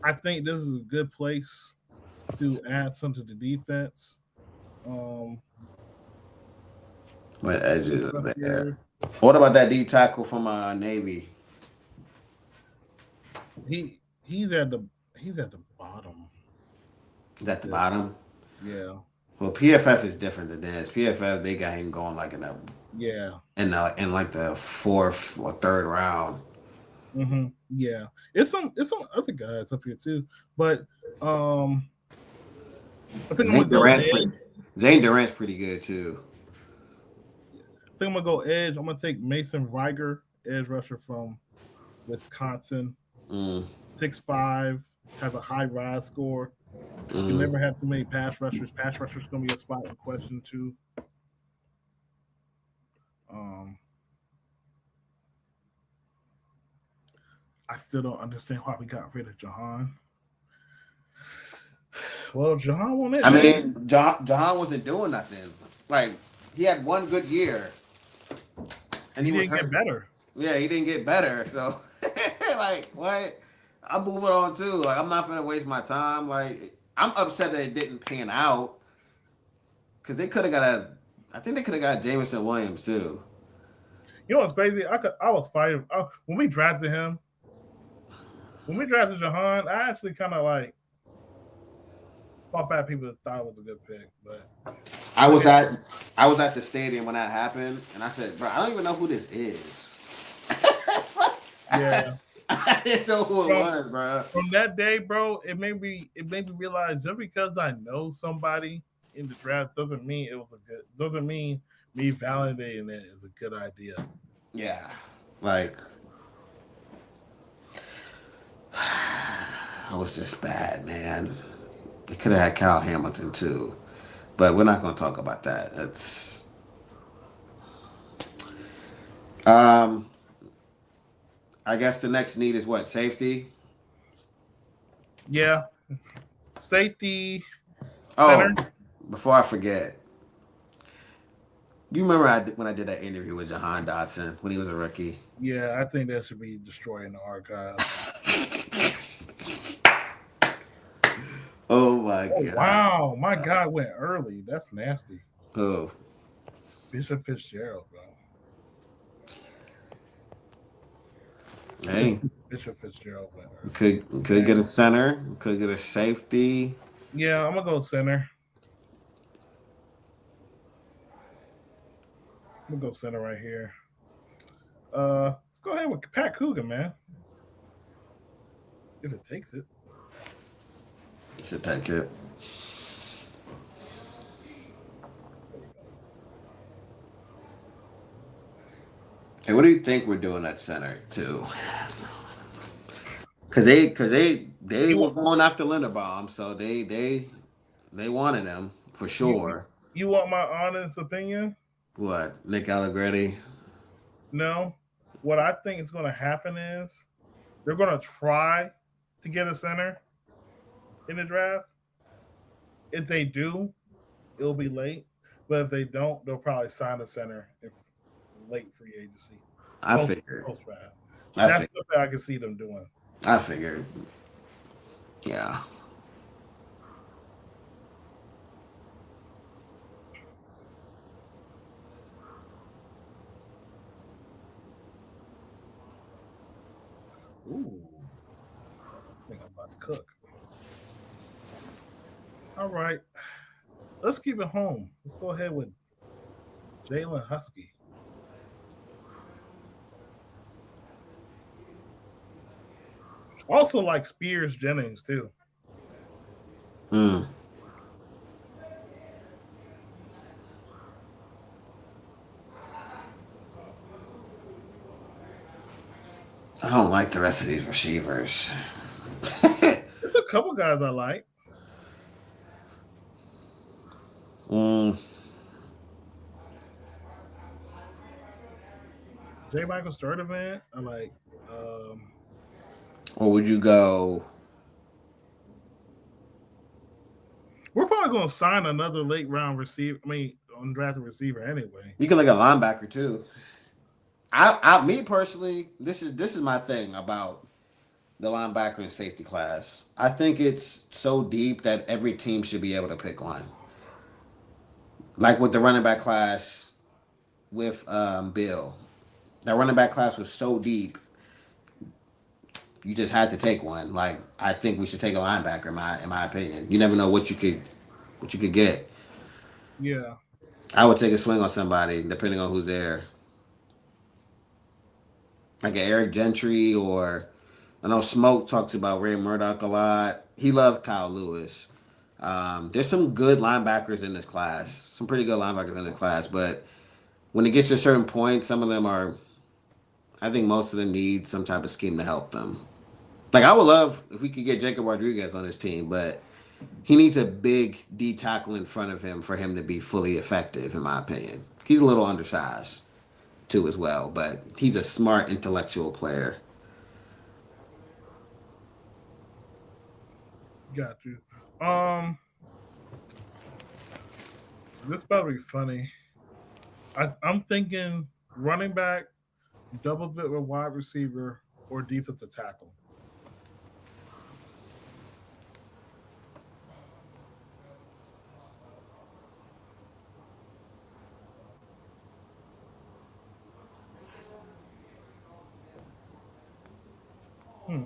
I think this is a good place to add something to defense. What edges there? What about that D tackle from Navy? He's at the bottom. Is at the bottom? Yeah. Well, PFF is different than this. PFF, they got him going like in like the 4th or 3rd round. Mm-hmm. Yeah, it's some other guys up here too, but I think Zane Durant's pretty good too. I think I'm gonna go edge. I'm gonna take Mason Reiger, edge rusher from Wisconsin. 6'5", has a high rise score. You never have too many pass rushers. Pass rushers gonna be a spot in question too. I still don't understand why we got rid of Jahan. Well, Jahan won it. I mean, Jahan wasn't doing nothing. Like, he had 1 good year. And he didn't get better. Yeah, he didn't get better. So, like, what? I'm moving on, too. Like, I'm not going to waste my time. Like, I'm upset that it didn't pan out. Because they could have got I think they could have got Jameson Williams too. You know what's crazy? I was fighting when we drafted him. When we drafted Jahan, I actually kind of like fought back people that thought it was a good pick, but I look was at at I was at the stadium when that happened, and I said, "Bro, I don't even know who this is." yeah. I didn't know who it From was, bro. from that day, bro, it made me realize just because I know somebody in the draft doesn't mean me validating it is a good idea. Yeah, like I was just bad, man. They could have had Kyle Hamilton too, but we're not going to talk about that. It's um, I guess the next need is what, safety. Yeah, safety center. Oh, before I forget, you remember when I did that interview with Jahan Dotson when he was a rookie? Yeah, I think that should be destroyed in the archives. Oh my Oh god. wow, my God went early. That's nasty. Oh, Bishop Fitzgerald, bro. hey, Bishop Fitzgerald went early. could Man. get a center, could get a safety. Yeah, I'm gonna go center. I'm gonna go center right here. Let's go ahead with Pat Coogan, man. If it takes it. Should take it. There we go. Hey, what do you think we're doing at center too? Cause they You were want going after Linderbaum, so they wanted him for you sure. you want my honest opinion? What, Nick Allegretti? No. What I think is gonna happen is they're gonna try to get a center in the draft. If they do, it'll be late. But if they don't, they'll probably sign a center if late free agency. I Post figured. post draft. I That's figured. something I can see them doing. I figured. Yeah. Ooh, I think I'm about to cook. All right, let's keep it home. Let's go ahead with Jalen Husky. Also like Spears Jennings too. Hmm. I don't like the rest of these receivers. There's a couple guys I like. mm, J. Michael Sturdivant. I like. Um, or would you go? we're probably going to sign another late round receiver. I mean, undrafted receiver anyway. You can look at linebacker too. Me personally, this is my thing about the linebacker and safety class. I think it's so deep that every team should be able to pick one. Like with the running back class with Bill, that running back class was so deep, you just had to take one. Like I think we should take a linebacker in my opinion. You never know what you could get. Yeah, I would take a swing on somebody depending on who's there, like an Eric Gentry or I know Smoke talks about Ray Murdoch a lot. He loves Kyle Lewis. There's some good linebackers in this class, some pretty good linebackers in this class, but when it gets to a certain point, some of them are. I think most of them need some type of scheme to help them. Like I would love if we could get Jacob Rodriguez on this team, but he needs a big D tackle in front of him for him to be fully effective, in my opinion. He's a little undersized too, as well, but he's a smart intellectual player. got you. Um, this probably funny. I'm thinking running back, double bit with wide receiver, or defensive tackle. Hmm.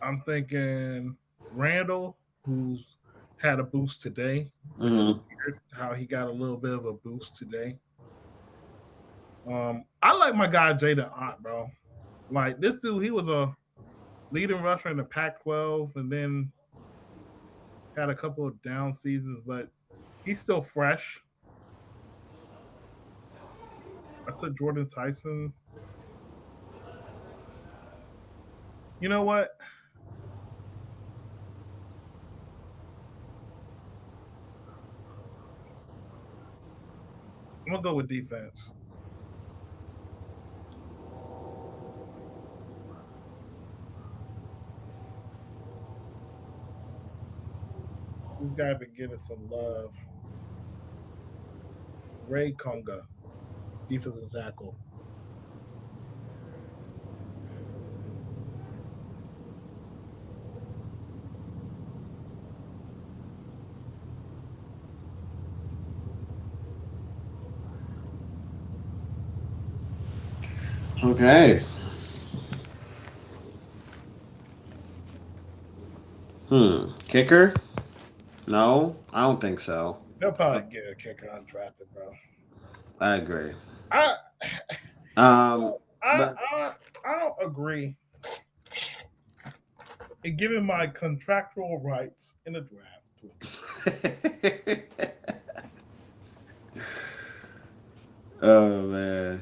I'm thinking Randall, who's had a boost today, which is Mm-hmm. weird how he got a little bit of a boost today. I like my guy Jayden Ott, bro. Like this dude, he was a leading rusher in the Pac-12, and then had a couple of down seasons, but he's still fresh. I took Jordan Tyson. You know what? I'm gonna go with defense. This guy been getting some love. Ray Conga, defensive tackle. Okay. Kicker? No, I don't think so. They'll probably get a kicker undrafted, bro. I agree. I Um, I but I, I don't agree in giving my contractual rights in the draft. oh man,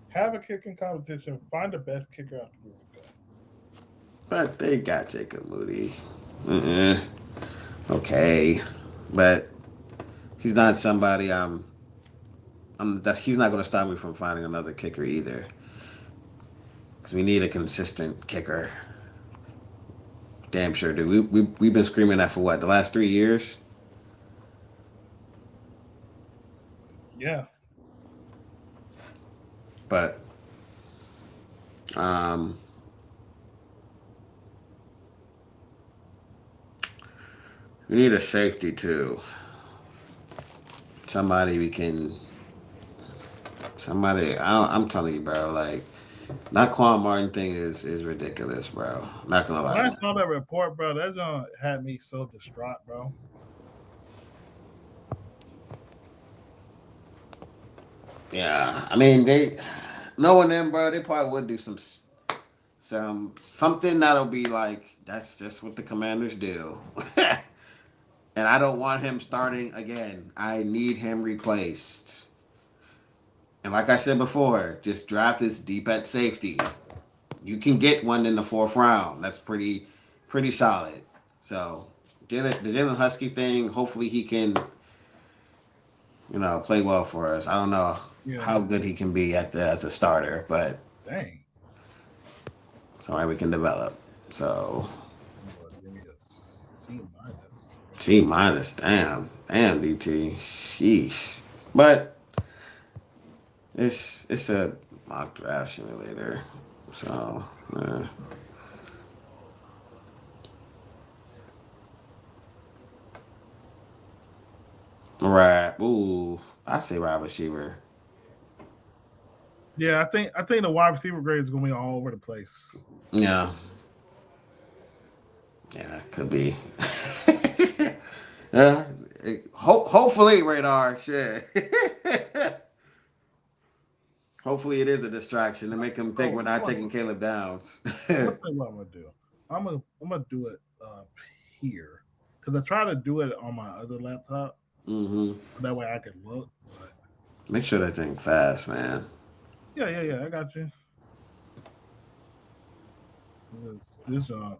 Have a kicking competition. Find the best kicker out the group. but they got Jacob Moody. Uh-uh. Okay, but he's not somebody he's not going to stop me from finding another kicker either. Because we need a consistent kicker. Damn sure, dude. We've been screaming that for what, the last 3 years? Yeah. But we need a safety too. Somebody we can. Somebody, I'm telling you, bro. Like, that Quan Martin thing is ridiculous, bro. Not gonna When I lie. saw that report, bro, that John had me so distraught, bro. Yeah, I mean they, knowing them, bro, they probably would do something that'll be like that's just what the Commanders do. And I don't want him starting again. I need him replaced. And like I said before, just draft this deep at safety. You can get one in the fourth round. That's pretty solid. So the Jalen Husky thing, hopefully he can, play well for us. I don't know Yeah. how good he can be as a starter, but Dang. somebody we can develop. So Give me a C minus. C minus, damn DT, sheesh. But it's a mock draft simulator, so. Right. Ooh, I say wide receiver. Yeah, I think the wide receiver grade is gonna be all over the place. Yeah. Yeah, could be. Yeah. Hopefully, radar. Shit. Hopefully, it is a distraction to make them think we're not taking Caleb Downs. I'm gonna tell you what I'm gonna do. I'm gonna do it here because I try to do it on my other laptop. Mm-hmm. That way I can look. But Make sure that thing fast, man. yeah. I got you. This God,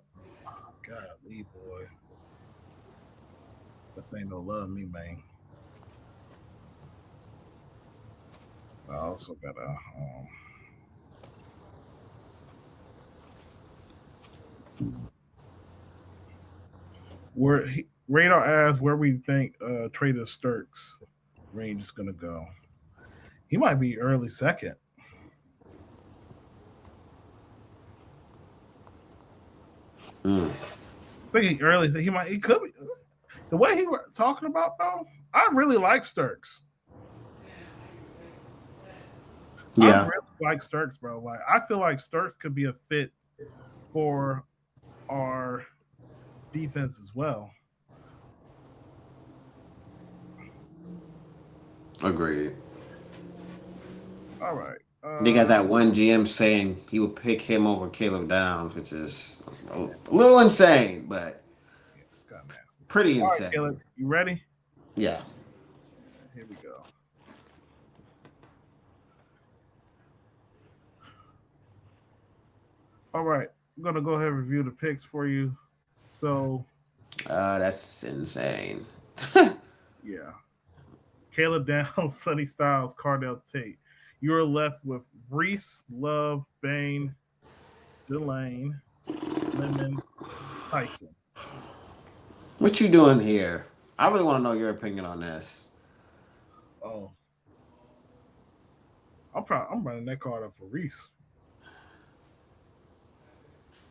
Lee boy, that thing don't love me, man. I also got a Radar asked where we think Trader Sturks range is gonna go. He might be early second. Mm. I think early. He could be. The way he was talking about though, I really like Sturks. Yeah. like Sturks, bro. Like I feel like Sturks could be a fit for our defense as well. Agreed. All right. They got that one GM saying he would pick him over Caleb Downs, which is a little insane, but Yeah, it's got nasty. pretty All right, insane. Caleb, you ready? Yeah. Here we go. All right, I'm gonna go ahead and review the picks for you. So That's insane. yeah, Caleb Downs, Sonny Styles, Carnell Tate. You are left with Reese, Love, Bain, Delane, Lemon, Tyson. What you doing here? I really want to know your opinion on this. Oh, I'm running that card up for Reese.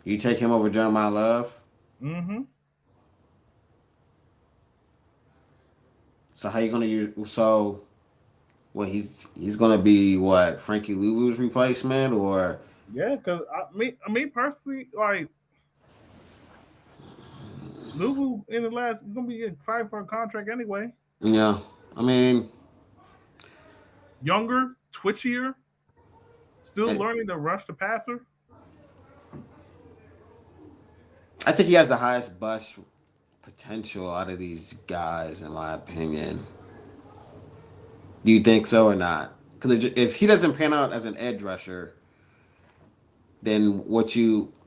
You take him over Jeremiah Love. Mm-hmm. So how you gonna use? So what he's gonna be what Frankie Louvu's replacement or Yeah, because I mean personally, like Lubu in the last gonna be fighting for a contract anyway. yeah? I mean, Younger, twitchier, still I learning to rush the passer. I think he has the highest bust potential out of these guys, in my opinion. Do you think so or not? Because if he doesn't pan out as an edge rusher, then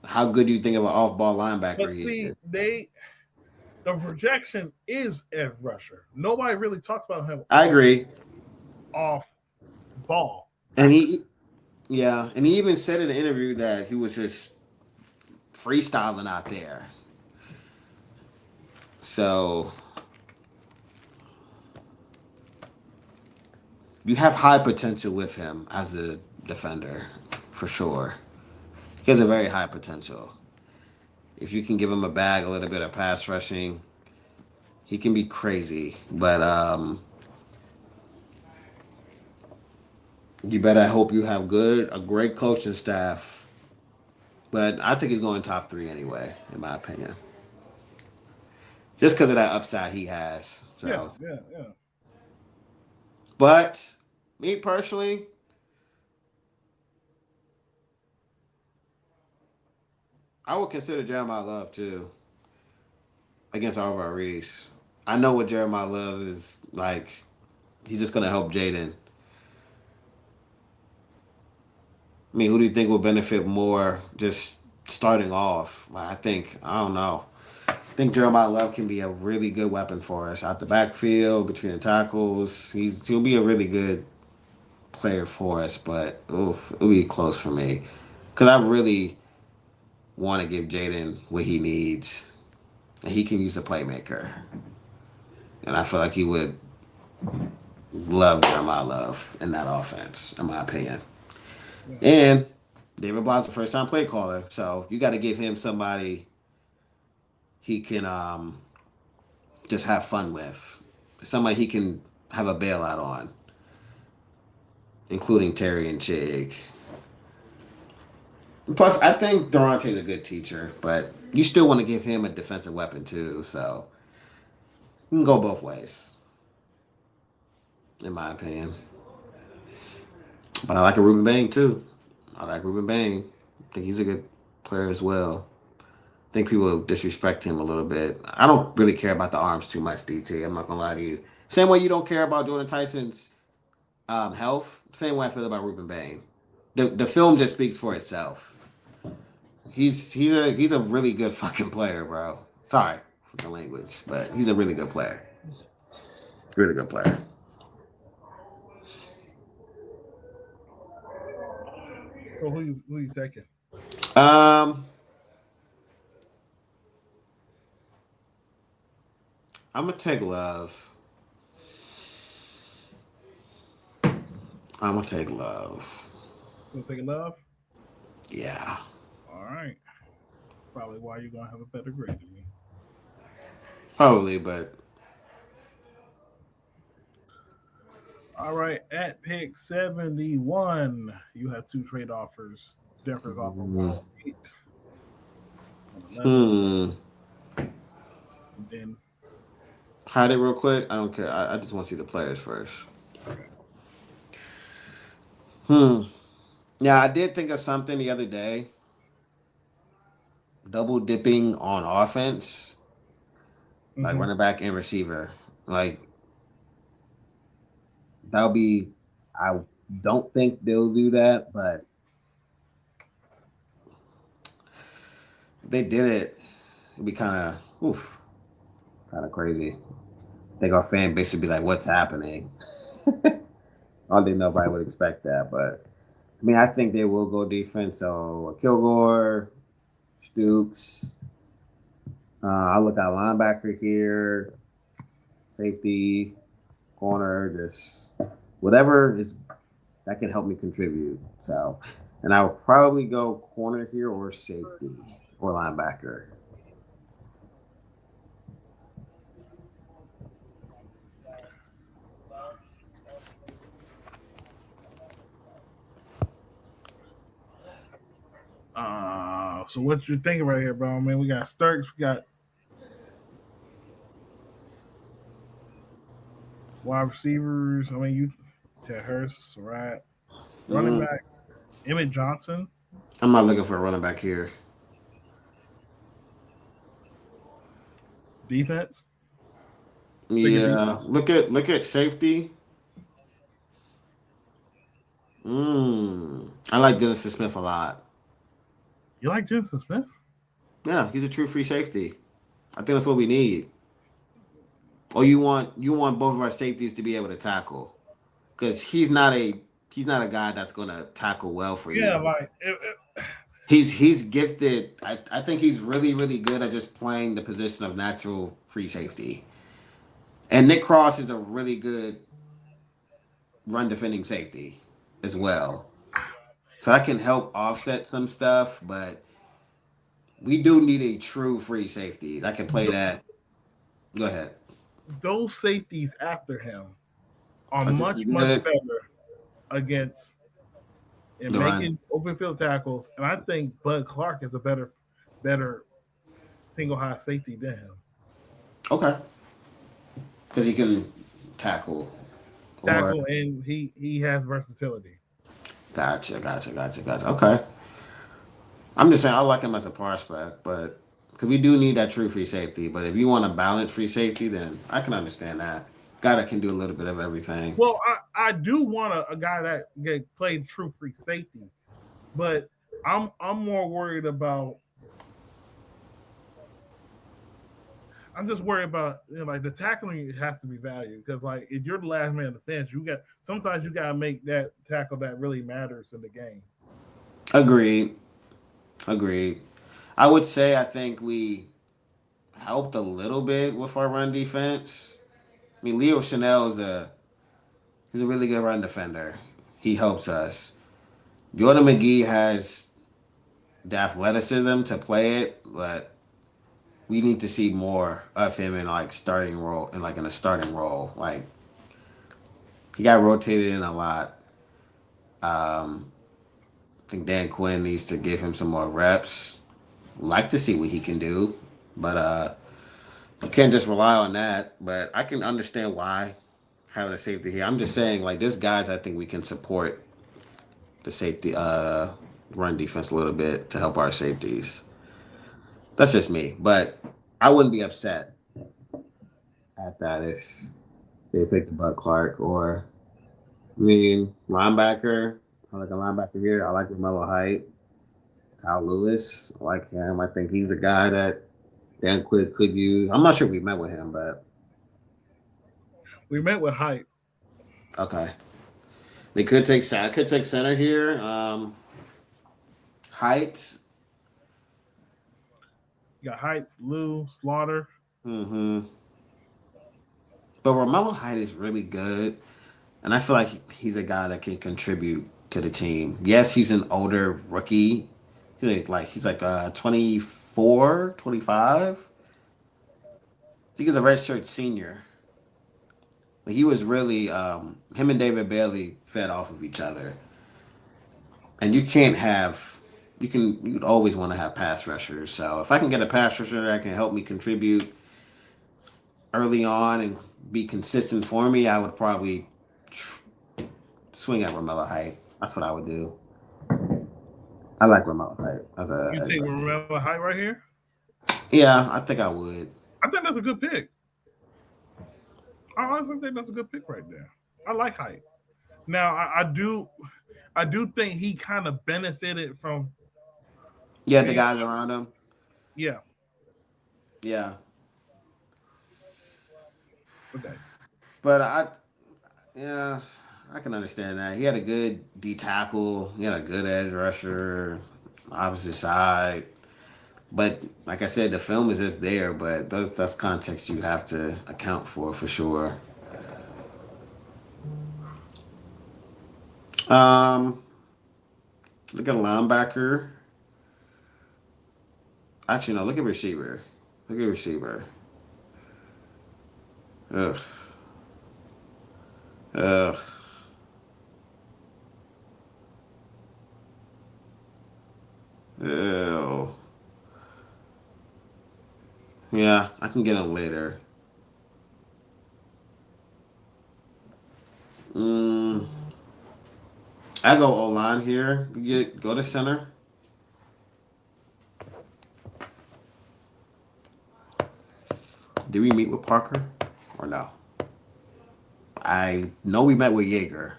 how good do you think of an off-ball But linebacker he see, is? the projection is Ev Rusher. Nobody really talks about him I agree, off ball. and and he even said in an interview that he was just freestyling out there. So you have high potential with him as a defender, for sure. He has a very high potential. If you can give him a bag, a little bit of pass rushing, he can be crazy. But you better hope you have a great coaching staff. But I think he's going top three anyway, in my opinion, just because of that upside he has. Yeah, So, yeah, yeah. but me personally, I would consider Jeremiah Love too against Alvaro Reese. I know what Jeremiah Love is like. He's just going to help Jayden. I mean, who do you think will benefit more just starting off? I don't know. I think Jeremiah Love can be a really good weapon for us out the backfield, between the tackles. He'll be a really good player for us, but oof, it'll be close for me. Because I really want to give Jayden what he needs, and he can use a playmaker. And I feel like he would love Jeremiah Love in that offense, in my opinion. Yeah. And David Bly's a first time play caller, so you got to give him somebody he can just have fun with, somebody he can have a bailout on, including Terry and Chig. Plus, I think Durante's a good teacher, but you still want to give him a defensive weapon too, so you can go both ways, in my opinion. But I like a Ruben Bain too. I like Ruben Bain. I think he's a good player as well. I think people disrespect him a little bit. I don't really care about the arms too much, DT. I'm not gonna lie to you. Same way you don't care about Jordan Tyson's health. Same way I feel about Ruben Bain. The film just speaks for itself. He's a really good fucking player, bro. Sorry for the language, but he's a really good player. Really good player. So who you taking? Um, I'm gonna take Love. I'm gonna take Love. You taking Love? Yeah, All right. Probably why you're gonna have a better grade than me. probably, but All right, at pick 71, you have two trade offers. Differs off of Hmm. round 8 and 11. Hmm. And then, Hide it real quick. I don't care. I just want to see the players first. okay. Hmm. Yeah, I did think of something the other day. Double dipping on offense, like Hmm. running back and receiver. Like that'll be. I don't think they'll do that, but if they did it, it'd be kind of crazy. I think our fan base would be like, "What's happening?" I don't think nobody would expect that, but I mean, I think they will go defense. So Kilgore, Stoops. I'll look at linebacker here, safety, corner, just whatever is that can help me contribute. So, and I will probably go corner here or safety or linebacker. So what you thinking right here, bro? I mean, we got Sturks, we got wide receivers. I mean, you Ted Hurst, Surratt, running Mm, back, Emmett Johnson, I'm not looking for a running back here. defense. Pick a defense. Yeah, look at safety. I like Dennis Smith a lot. You like Jensen Smith? Yeah, he's a true free safety. I think that's what we need. Or you want both of our safeties to be able to tackle because he's not a guy that's gonna tackle well for Yeah, you. like He's gifted. I think he's really good at just playing the position of natural free safety. And Nick Cross is a really good run defending safety as well. So that can help offset some stuff, but we do need a true free safety that can play th- that. Go ahead. those safeties after him are Oh, this is much good. better against and The run. making open field tackles. And I think Bud Clark is a better single high safety than him. Okay. Because he can tackle. Or Tackle and he has versatility. gotcha. Okay. I'm just saying I like him as a prospect, but because we do need that true free safety. But if you want a balanced free safety, then I can understand that. Guy that can do a little bit of everything. Well, I do want a guy that get played true free safety, but I'm more worried about. I'm just worried about like the tackling has to be valued because like if you're the last man on the fence, you got sometimes you gotta make that tackle that really matters in the game. Agreed. Agreed. I would say I think we helped a little bit with our run defense. I mean, Leo Chanel he's a really good run defender. He helps us. Jordan McGee has the athleticism to play it, but we need to see more of him in like starting role in a starting role. Like he got rotated in a lot. I think Dan Quinn needs to give him some more reps. Like to see what he can do, but you can't just rely on that. But I can understand why having a safety here. I'm just saying like there's guys I think we can support the safety run defense a little bit to help our safeties. That's just me, but I wouldn't be upset at that if they picked Bud Clark or I mean linebacker. I like a linebacker here. I like Mellow Height. Kyle Lewis. I like him. I think he's a guy that Dan Quinn could use. I'm not sure we met with him, but We met with hype. okay. They could take I could take center here. Height. You got Heights, Lou, Slaughter. Mm-hmm. But Romello Height is really good, and I feel like he's a guy that can contribute to the team. Yes, he's an older rookie. He's like 24, 25. I think he's a redshirt senior. He was really him and David Bailey fed off of each other, and you can't have you'd always want to have pass rushers. So if I can get a pass rusher that can help me contribute early on and be consistent for me, I would probably swing at Romello Height. That's what I would do. I like Romello Height as a You edge take rusher. Romelo High right here. Yeah, I think I would. I think that's a good pick. I honestly think that's a good pick right there. I like Height. Now I do think he kind of benefited from Yeah, the being guys around him. yeah. Yeah, Okay. but yeah, I can understand that. He had a good D tackle. He had a good edge rusher, opposite side. But like I said, the film is just there. But that's context you have to account for sure. Um, Look at linebacker. Actually, no. Look at receiver. Look at receiver. Ugh. Ugh. Ew. Yeah, I can get him later. Mm, I go O line here. Go to center. Did we meet with Parker or no? I know we met with Yeager.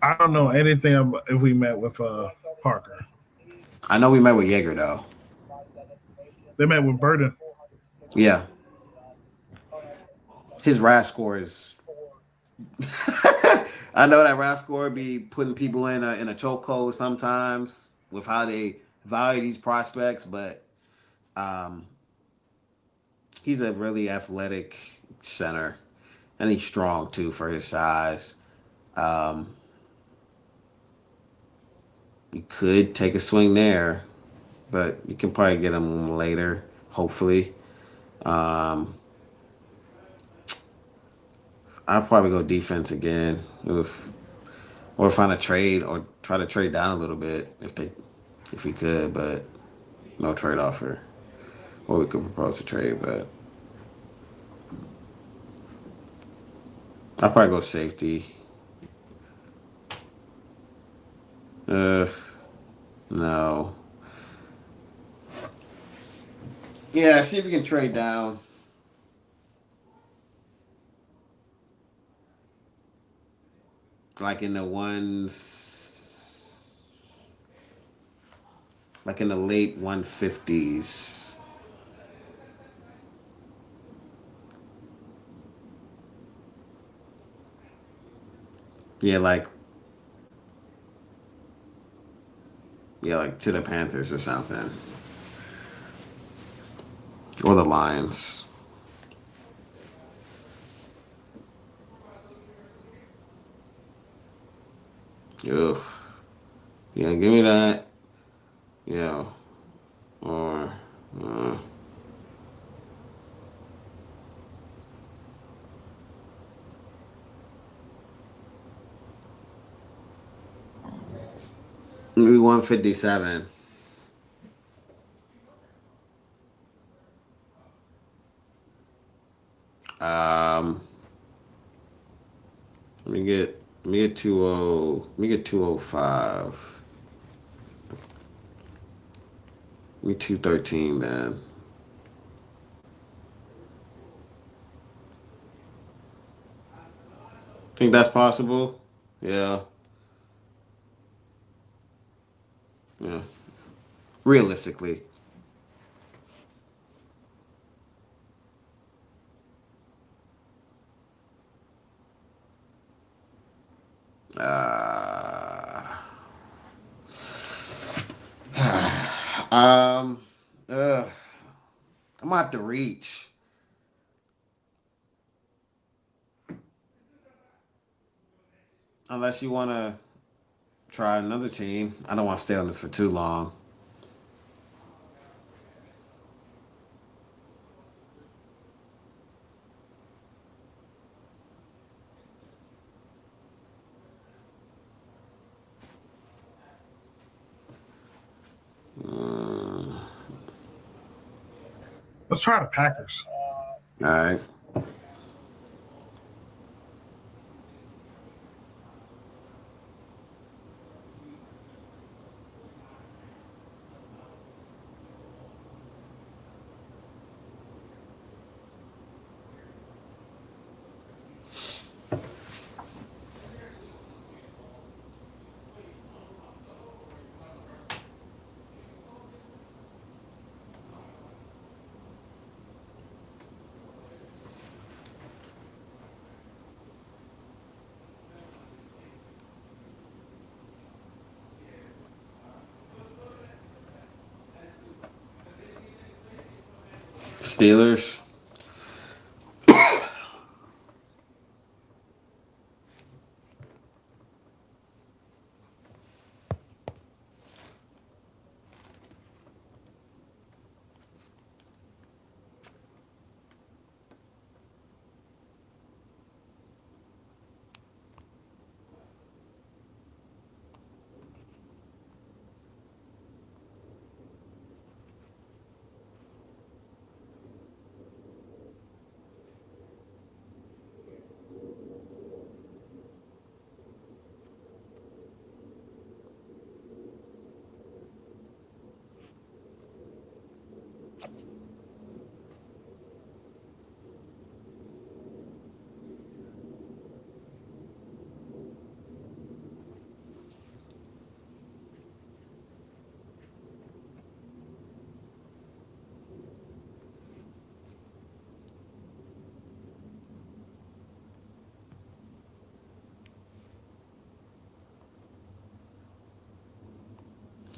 I don't know anything about if we met with Parker. I know we met with Yeager though. They met with Burden. Yeah, his RAS score is. I know that RAS score be putting people in a chokehold sometimes with how they value these prospects, but um, he's a really athletic center, and he's strong too for his size. Um, you could take a swing there, but you can probably get him later, hopefully. Um, I'll probably go defense again, or find a trade, or try to trade down a little bit if we could, but no trade offer, or we could propose a trade, but I'll probably go safety. Uh, no. Yeah, see if we can trade down. Like in the like in the late 150s. Yeah, like to the Panthers or something. Or the Lions. Ugh. Yeah, give me that. Yeah. Or maybe 157. Um let me get 205. Me 213 then. Think that's possible? Yeah. Yeah. Realistically. Uh, um, uh, I'm gonna have to reach. Unless you want to try another team. I don't want to stay on this for too long. Let's try the Packers. All right. Steelers.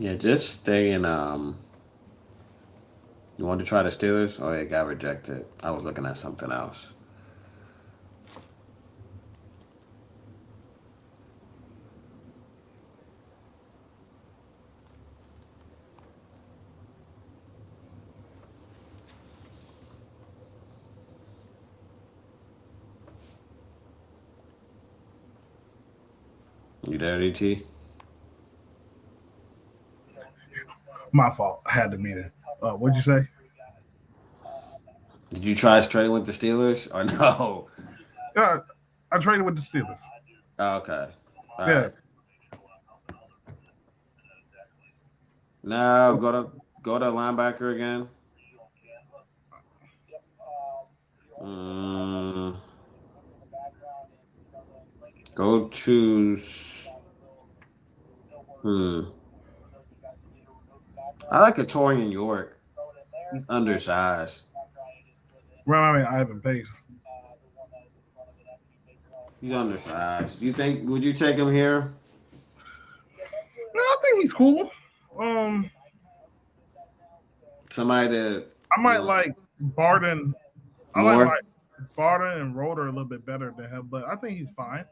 Yeah, just stay in. You want to try the Steelers? Oh, it got rejected. I was looking at something else. You there, DT? My fault. I had to mean it. What'd you say? Did you try trading with the Steelers or no? Uh, I traded with the Steelers. Oh, okay. All Yeah. right. Now go to linebacker again. Mm, go choose. Hmm. I like a Torian York. He's undersized. Remind me, Ivan Pace. He's undersized. You think? Would you take him here? No, I think he's cool. Um, Somebody that I might like Barden. I more. like Barden and Roder a little bit better than him, but I think he's fine.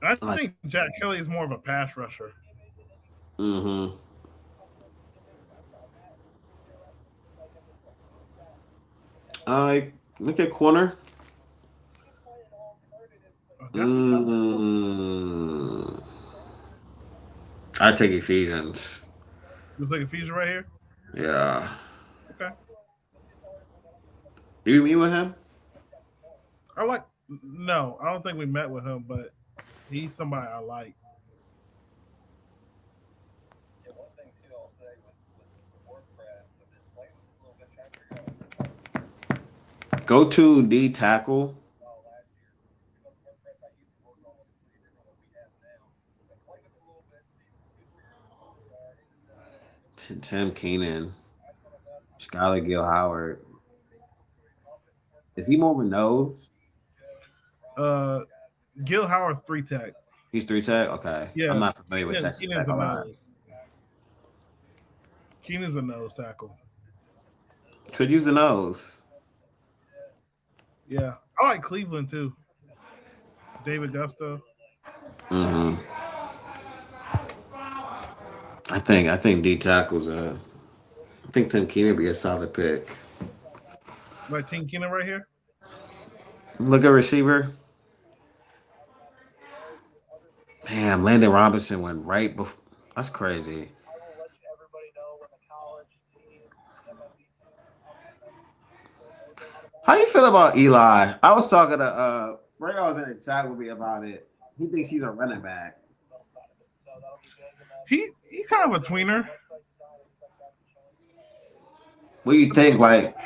I Like. think Jack Kelly is more of a pass rusher. Mm-hmm. Look at corner. Definitely. Mm. I take Ephesians. Looks like a feature right here. Yeah. Okay. You meet with him? I like. No, I don't think we met with him, but he's somebody I like. Go to D tackle. Tim Keenan. Skylar Gill Howard. Is he more of a nose? Uh, Gil Howard's three tech. He's three tech. Okay, I'm Yeah, not familiar with Texas Keenan's Tech a a lot. nose. Keenan's a nose tackle. Could use a nose. Yeah, I like Cleveland too. David Gusto. Hmm. I think D tackles. I think Tim Keenan would be a solid pick. Like Team Keenan right here. Look at receiver. Damn, Landon Robinson went right before. That's crazy. feel about Eli? I was talking to Ray was in the chat with me about it. He thinks he's a running back. He's kind of a tweener. What do you think? Like,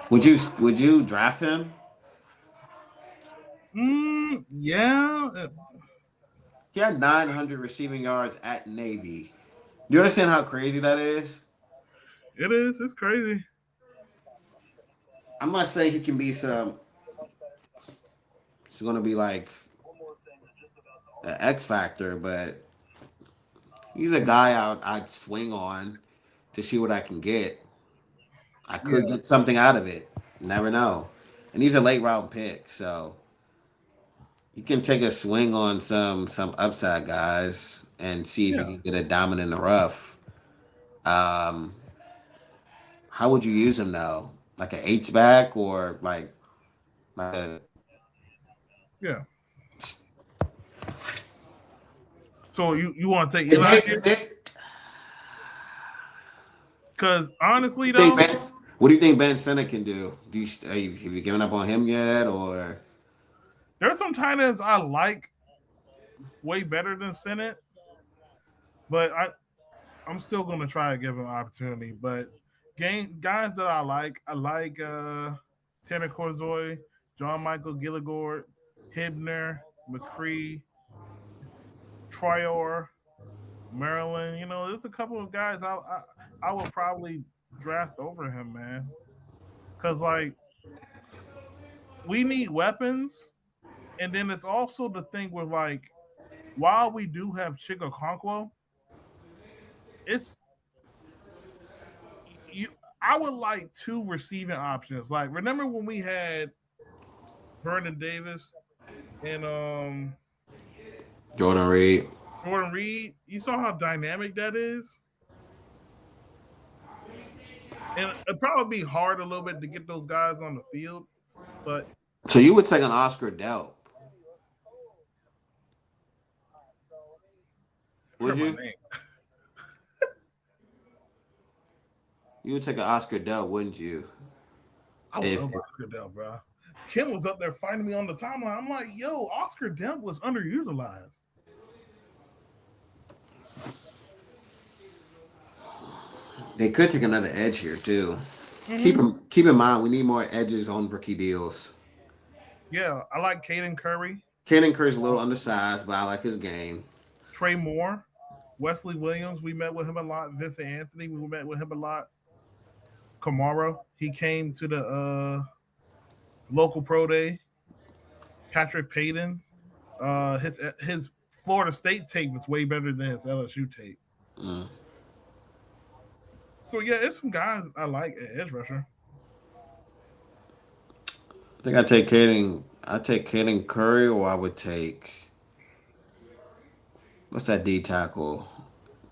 would you draft him? Yeah. He had 900 receiving yards at Navy. Do you understand how crazy that is? It is. It's crazy. I'm not saying he can be some. It's going to be like an X factor, but he's a guy I'd swing on to see what I can get. I could Yeah. get something out of it. Never know. And he's a late round pick, so you can take a swing on some upside guys and see if you Yeah. can get a diamond in the rough. Um, how would you use him though? Like an H back or like a Yeah. So you want to take if Eli they, here? if they, Because honestly, think though, Ben, what do you think Ben Sinnott can do? Have you given up on him yet, or there's some tight ends I like way better than Senate, but I'm still going to try to give him an opportunity. But guys that I like Tanner Corzoy, John Michael Gilligord, Hibner, McCree, Trior, Maryland. There's a couple of guys I would probably draft over him, man. Because like we need weapons, and then it's also the thing with like while we do have Chico Conquo, it's you. I would like two receiving options. Like remember when we had Vernon Davis and Jordan Reed? Jordan Reed? You saw how dynamic that is, and it'd probably be hard a little bit to get those guys on the field, but So you would take an Oscar Delp? Would heard my you? name. You would take an Oscar Delp, wouldn't you? I If love Oscar Dell, bro. Kim was up there fighting me on the timeline. I'm like, yo, Oscar Dell was underutilized. they could take another edge here too. Mm-hmm. Keep in mind we need more edges on rookie deals. Yeah, I like Caden Curry, Cannon Curry's a little undersized, but I like his game. Trey Moore, Wesley Williams. We met with him a lot. Vincent Anthony, we met with him a lot. Kamara, he came to the local pro day. Patrick Payton, his Florida State tape was way better than his LSU tape. Mm. So yeah, it's some guys I like at edge rusher. I think I take Caden Curry, or I would take what's that D tackle?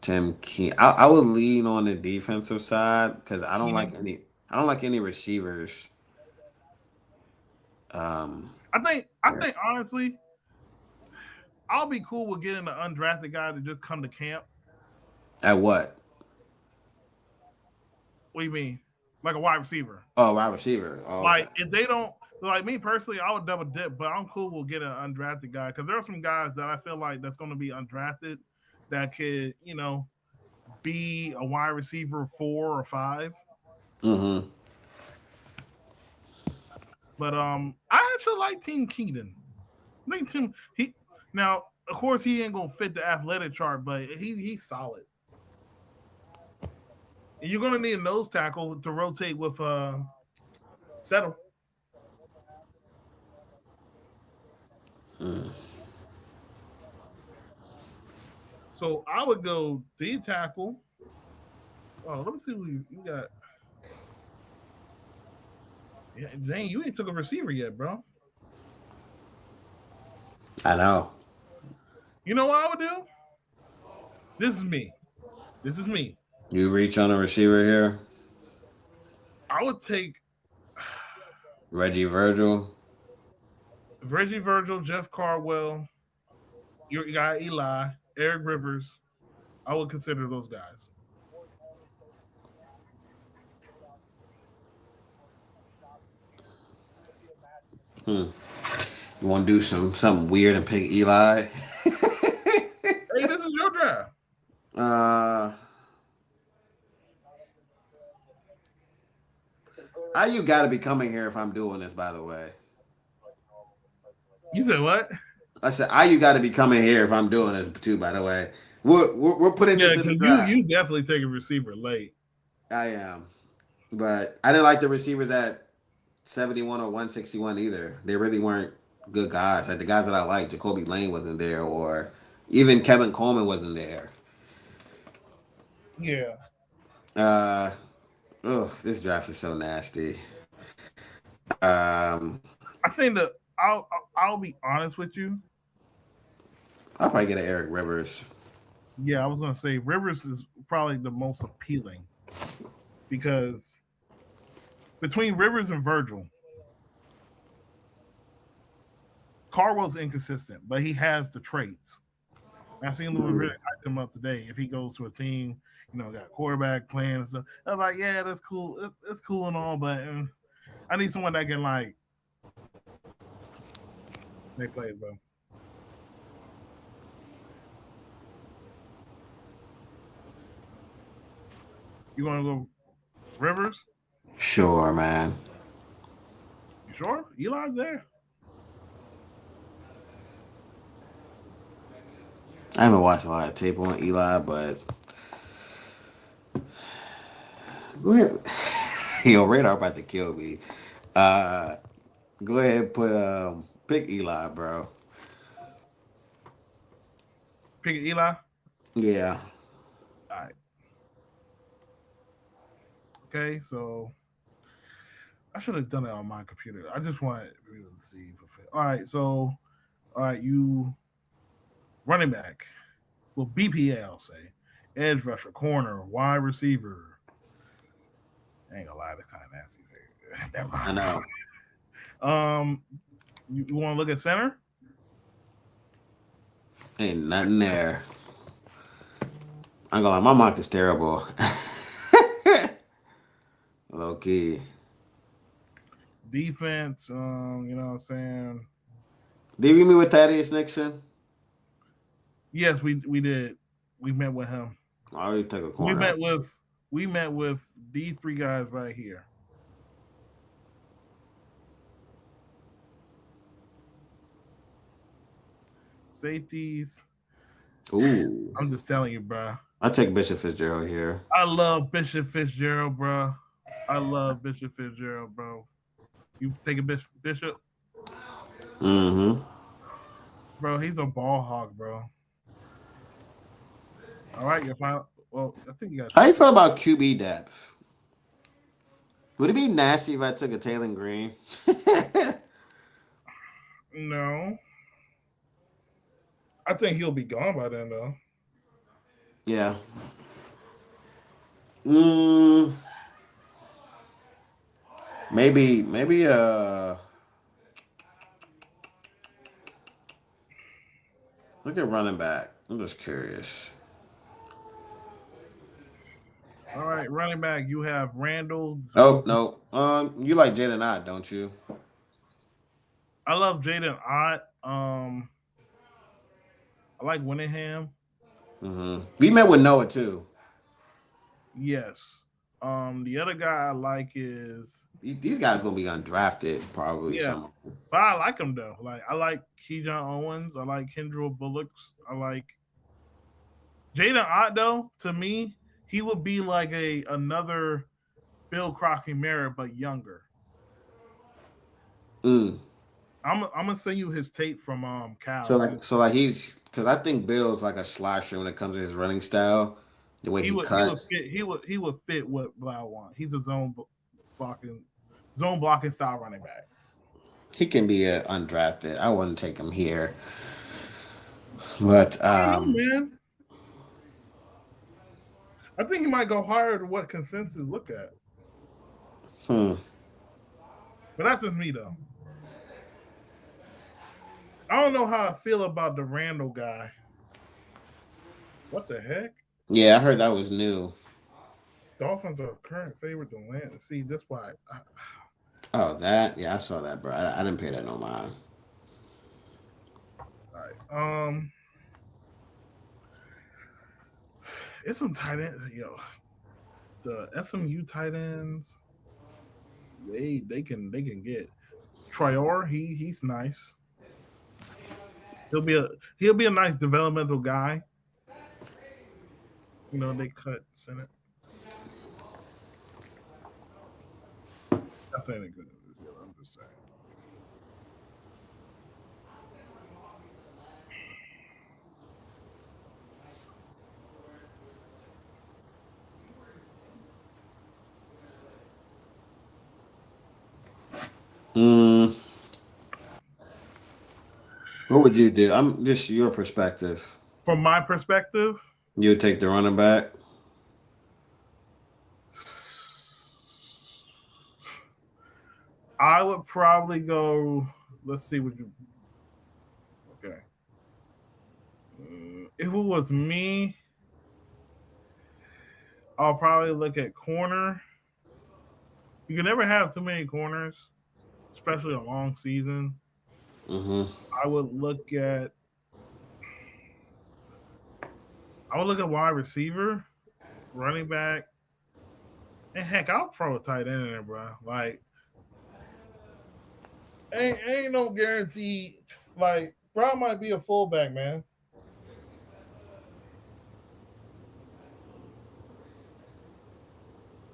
Tim Keen. I would lean on the defensive side because I don't like Keenan. any. I don't like any receivers. Um, I think honestly, I'll be cool with getting an undrafted guy to just come to camp. at what? What do you mean? Like a wide receiver? Oh, wide receiver. Oh, okay. Like if they don't like me personally, I would double dip, but I'm cool with getting an undrafted guy because there are some guys that I feel like that's going to be undrafted that could be a wide receiver 4 or 5. Mm-hmm. But I actually like Team Keenan. I think Tim he now of course he ain't gonna fit the athletic chart, but he's solid. And you're gonna need a nose tackle to rotate with Settle. Mm. So I would go D tackle. Oh, let me see who you got. Yeah, Jane, you ain't took a receiver yet, bro. I know. You know what I would do? This is me. This is me. You reach on a receiver here, I would take Reggie Virgil. Reggie Virgil, Jeff Cardwell, your guy Eli, Eric Rivers. I would consider those guys. You want to do something weird and pick Eli? Hey, this is your draft. uh, you got to be coming here if I'm doing this. By the way, You said what? I said you got to be coming here if I'm doing this too. By the way, we're putting Yeah, this in the because draft. you definitely take a receiver late. I am, but I didn't like the receivers at 71 or 161 either. They really weren't good guys. Like the guys that I like, Jacoby Lane wasn't there, or even Kevin Coleman wasn't there. Yeah. Uh, oh, this draft is so nasty. Um, I think that I'll be honest with you. I'll probably get an Eric Rivers. Yeah, I was gonna say Rivers is probably the most appealing because between Rivers and Virgil, Carwell's inconsistent, but he has the traits. I seen Louis really hyped him up today. If he goes to a team, got quarterback playing and stuff, I was like, yeah, that's cool. It's cool and all, but I need someone that can like make plays, bro. You want to go Rivers? Sure, man. You sure? Eli's there. I haven't watched a lot of tape on Eli, but go ahead. Radar about to kill me. Uh, Go ahead and pick Eli, bro. Pick Eli. Yeah. All right. Okay, so I should have done it on my computer. I just wanted to see. All right, so you running back. Well, BPL say edge rusher, corner, wide receiver. I ain't gonna lie, that's kind of nasty. Never I mind. know. You want to look at center? Ain't nothing there. I'm gonna lie, my mock is terrible. Low key. Defense, you know what I'm saying? Did you meet with Thaddeus Nixon? Yes, we did. We met with him. I already took a We corner. met with these three guys right here. Safeties. Ooh. I'm just telling you, bro. I take Bishop Fitzgerald here. I love Bishop Fitzgerald, bro. I love Bishop Fitzgerald, bro. You take a Bishop? Mm-hmm. Bro, he's a ball hog, bro. All right, you're fine. Well, I think you got. How you feel about QB depth? Would it be nasty if I took a Taylor Green? No. I think he'll be gone by then, though. Yeah. Maybe look at running back. I'm just curious. All right, running back, you have Randall. Oh no. You like Jayden Ott, don't you? I love Jayden Ott. I like Winningham. Mm-hmm. We met with Noah too. Yes. The other guy I like is These guys gonna be undrafted probably. yeah, Some. but I like him though. Like I like Keyshawn Owens. I like Kendra Bullocks. I like Jayden Ott though. To me, he would be like another Bill Crockett Merritt, but younger. Mm. I'm gonna send you his tape from Cal. So like he's because I think Bill's like a slasher when it comes to his running style, the way he cuts. He would fit what Blau want. He's a zone blocking style running back. He can be undrafted. I wouldn't take him here, but I don't know, man. I think he might go higher than what consensus look at. But that's just me though. I don't know how I feel about the Randall guy. What the heck? Yeah, I heard that was new. Dolphins are current favorite to land. See, that's why. Oh, that? Yeah, I saw that, bro. I didn't pay that no mind. All right. It's some tight ends. Yo, the SMU tight ends. They can get Trior. He's nice. He'll be a he'll be a nice developmental guy. They cut Senate. That's ain't good news. I'm just saying. Mm, what would you do? I'm just your perspective. From my perspective, You would take the running back. I would probably go. Let's see what you. Okay. If it was me, I'll probably look at corner. You can never have too many corners, especially a long season. Mm-hmm. I would look at. I would look at wide receiver, running back, and heck, I'll throw a tight end in there, bro. Like, ain't no guarantee. Like, Brown might be a fullback, man.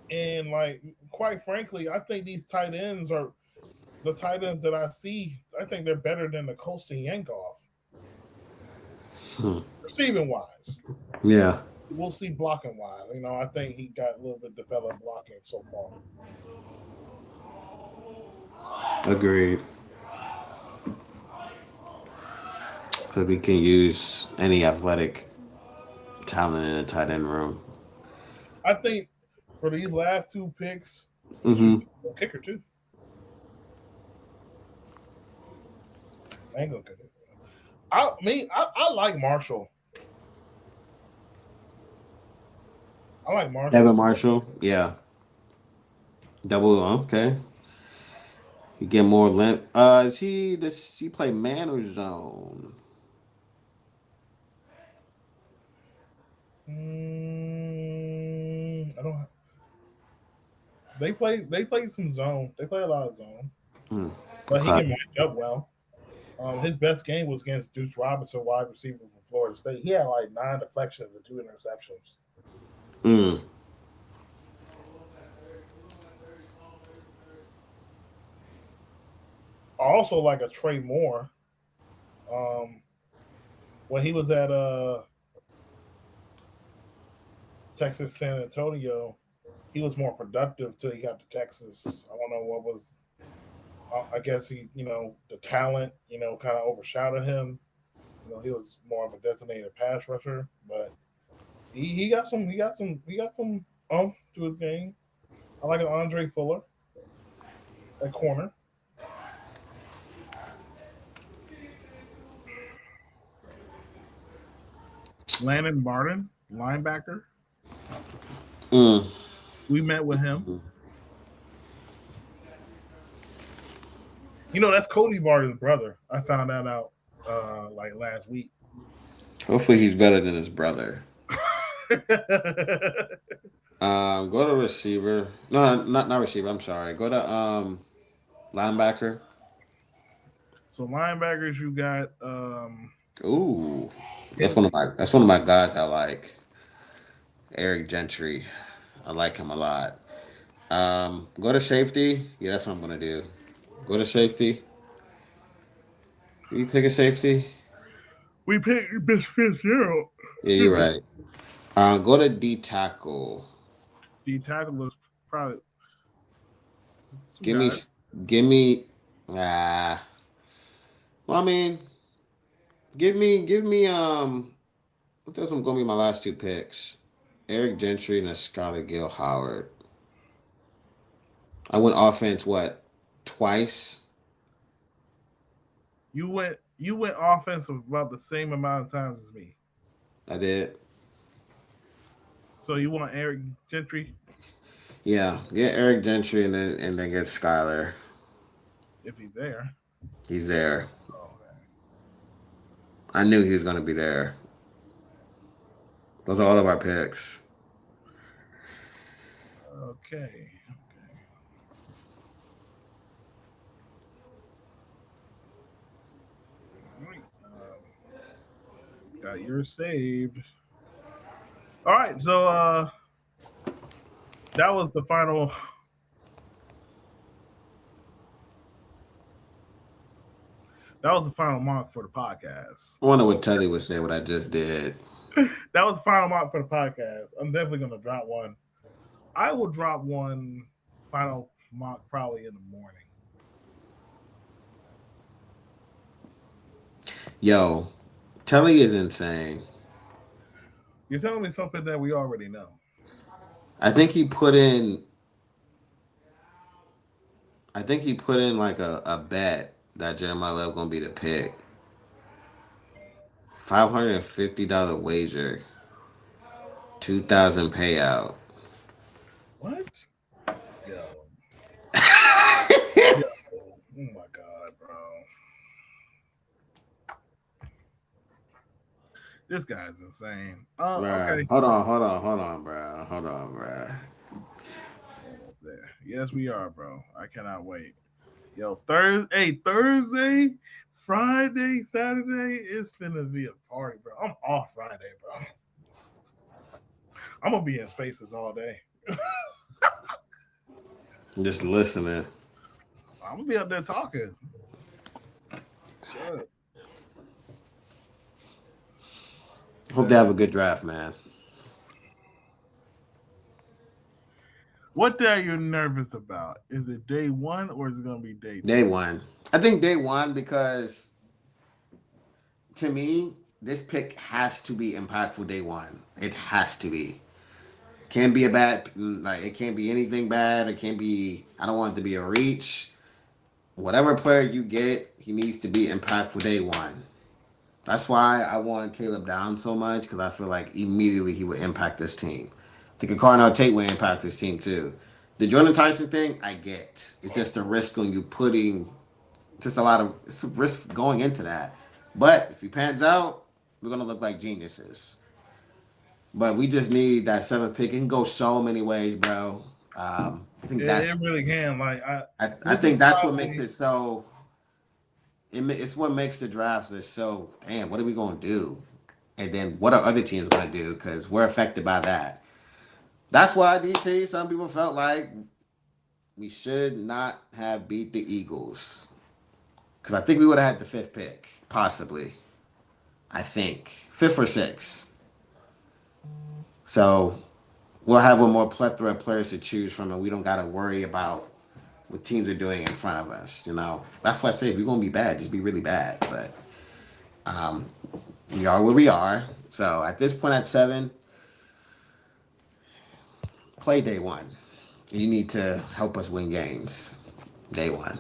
And like, quite frankly, I think these tight ends are the tight ends that I see. I think they're better than the Coast and Yankoff, Hmm. receiving wise. Yeah, We'll see blocking wise. I think he got a little bit developed blocking so far. agreed. Because we can use any athletic talent in a tight end room. I think for these last two picks, it should Mm-hmm. be a kicker too. I ain't gonna kick it. I like Marshall. I like Evan Marshall. Marshall. Yeah. Double. Okay. You get more length. Does he play man or zone? I don't. They play some zone. They play a lot of zone, Hmm. but he Okay. can match up well. His best game was against Deuce Robinson, wide receiver from Florida State. He had like 9 deflections and 2 interceptions. Mm. Also, like a Trey Moore, um, when he was at Texas San Antonio, he was more productive till he got to Texas. I don't know what was. I guess the talent kind of overshadowed him. He was more of a designated pass rusher, but he got some oomph to his game. I like an Andre Fuller at corner. Landon Martin, linebacker. Mm. We met with him. That's Cody Barton's brother. I found that out like last week. Hopefully, he's better than his brother. Go to receiver. No, not receiver. I'm sorry. Go to linebacker. So linebackers, you got Ooh, hit that's one of my guys I like. Eric Gentry. I like him a lot. Go to safety. Yeah, that's what I'm gonna do. Go to safety. You pick a safety. we picked Bish Fitzgerald. Yeah, Excuse you're me. right. Go to D tackle. The tackle was probably some Give me, guys. give me. Ah, well, I mean, give me. Those are gonna be my last two picks. Eric Gentry and a Skylar Gill Howard. I went offense what twice. You went offensive about the same amount of times as me. I did. So you want Eric Gentry? Yeah, get Eric Gentry and then get Skylar. if he's there. He's there. Oh, I knew he was going to be there. Those are all of our picks. okay. All right. Got yours saved. All right. So that was the final. That was the final mark for the podcast. I wonder what Tully would say what I just did. That was the final mark for the podcast. I'm definitely gonna drop one. I will drop one final mark probably in the morning. Yo, Tully is insane. You're telling me something that we already know. I think he put in. I think he put in like a bet that Jeremiah Love gonna be the pick. $550 wager, 2,000 payout. What? Yo. Yo. Oh my god, bro. This guy's insane. Bruh, Okay. hold on, bro. Hold on, bro. Almost there. Yes, we are, bro. I cannot wait. Yo, Thursday, Friday, Saturday, it's gonna be a party, bro. I'm off Friday, bro. I'm gonna be in spaces all day. Just listening. I'm gonna be up there talking. Shut up. Hope they have a good draft, man. What day are you nervous about? Is it day one or is it gonna be day two? Day one. I think day one because to me, this pick has to be impactful day one. It has to be. Can't be a bad like it can't be anything bad. It can't be I don't want it to be a reach. Whatever player you get, he needs to be impactful day one. That's why I want Caleb down so much because I feel like immediately he would impact this team. I think a Carnell Tate would impact this team too. The Jordan Tyson thing, I get. It's just a risk on you putting just a lot of it's a risk going into that. But if he pans out, we're gonna look like geniuses. But we just need that seventh pick. It can go so many ways, bro. I think It that's really can. Like I this is think that's what makes probably it so. It's what makes the drafts is so. Damn, what are we gonna do? And then what are other teams gonna do? Because we're affected by that. That's why DT. Some people felt like we should not have beat the Eagles because I think we would have had the fifth pick, possibly. I think fifth or sixth. So we'll have a more plethora of players to choose from, and we don't got to worry about what teams are doing in front of us. You know, that's why I say if you're gonna be bad, just be really bad. But um, we are where we are. So at this point, at 7, play day one. You need to help us win games. Day one.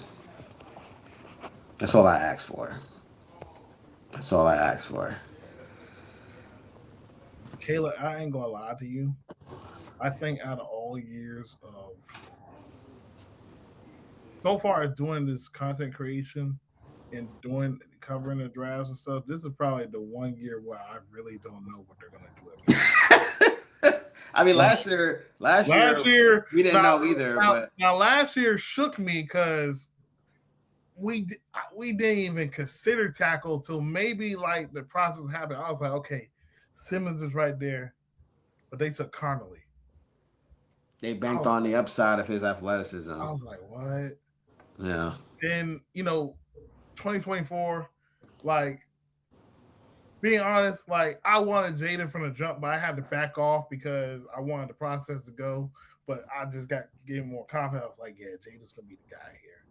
That's all I ask for. That's all I ask for. Kayla, I ain't gonna lie to you. I think out of all years of so far as doing this content creation and doing covering the drafts and stuff, this is probably the one year where I really don't know what they're gonna do at the draft. I mean, Like last last year year, we didn't now, know either. now, But now last year shook me because we didn't even consider tackle till maybe like the process happened. I was like, okay, Simmons is right there, but they took Connolly. they I banked was on like, the upside of his athleticism. I was like, what? Yeah. Then 2024, like being honest, like I wanted Jayden from the jump, but I had to back off because I wanted the process to go. But I just got getting more confident. I was like, yeah, Jayden's gonna be the guy here.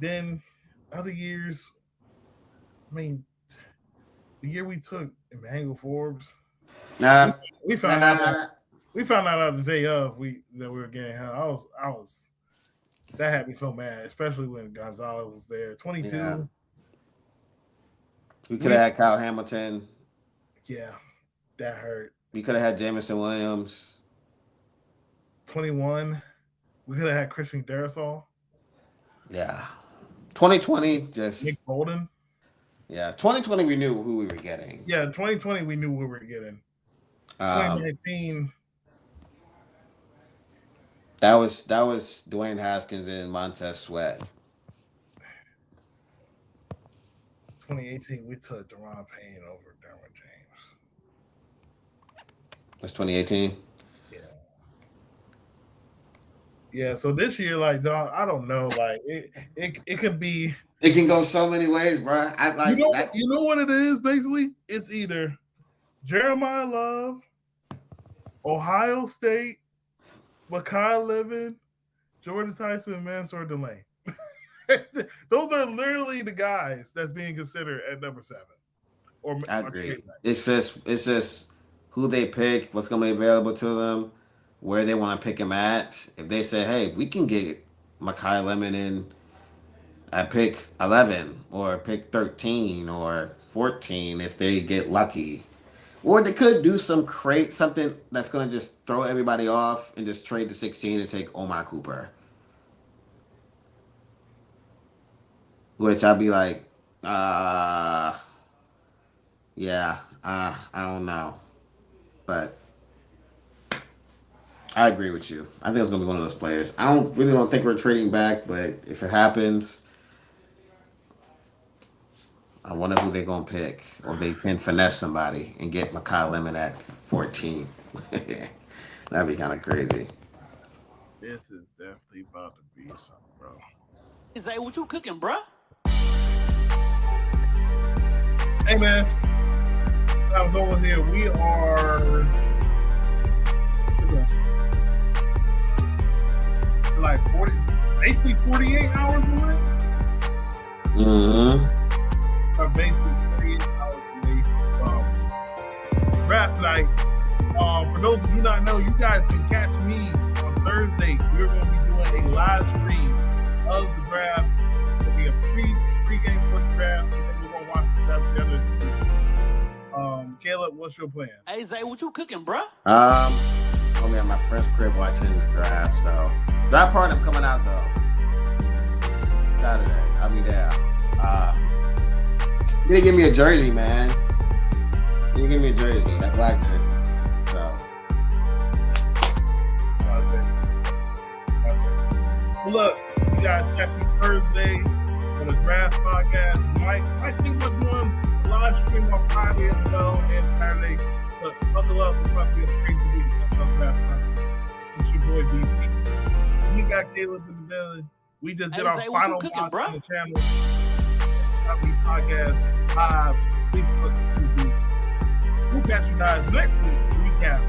Then other years, I mean, the year we took Emmanuel Forbes, we, Nah, we found out nah, we found out the day of we were getting him. I was that had me so mad, especially when Gonzalez was there. yeah. 22, We could have we had Kyle Hamilton. yeah, that hurt. We could have had Jamison Williams. 21, we could have had Christian Darrisaw. Yeah. 2020 just Nick Bolden. Yeah, 2020 we knew who we were getting. Yeah, 2020 we knew what we were getting. 2019. That was Dwayne Haskins and Montez Sweat. 2018 we took Deron Payne over Derwin James. That's 2018. Yeah. So this year, like, dog, I don't know. Like, it could be. It can go so many ways, bro. I like that. You know what it is? Basically, it's either Jeremiah Love, Ohio State, Makai Levin, Jordan Tyson, and Mansour Delane. Those are literally the guys that's being considered at number 7. I agree. It's just who they pick, what's going to be available to them, where they want to pick a match. If they say, hey, we can get Makai Lemon in at pick 11 or pick 13 or 14 if they get lucky. Or they could do something that's going to just throw everybody off and just trade the 16 and take Omar Cooper. Which I'd be like, I don't know. But I agree with you. I think it's going to be one of those players. I don't think we're trading back, but if it happens, I wonder who they're going to pick. Or they can finesse somebody and get Makai Lemon at 14. That'd be kind of crazy. This is definitely about to be something, bro. Is that what you cooking, bro? Hey, man. I was over here. We are like 48 hours away. Basically 48 hours away from draft night. For those of you not know, you guys can catch me on Thursday. We're going to be doing a live stream of the draft. It'll be a pre-game for the draft, and then we're going to watch the draft together. Caleb, what's your plan? Hey, Zay, what you cooking, bro? I'll be at my friend's crib watching the draft. So draft party, I'm coming out though. Saturday, I'll be there. You didn't give me a jersey, man. You didn't give me a jersey, that black jersey. So. Well, look, you guys catch me Thursday for the draft podcast. I think we're doing a live stream on Friday as well and Saturday. But buckle up, it's about to be a crazy week. That's our draft podcast. It's your boy DP. You got Caleb in the building. We just did our final watch on the channel. Podcast live. Please put the we'll catch you guys next week. Recap.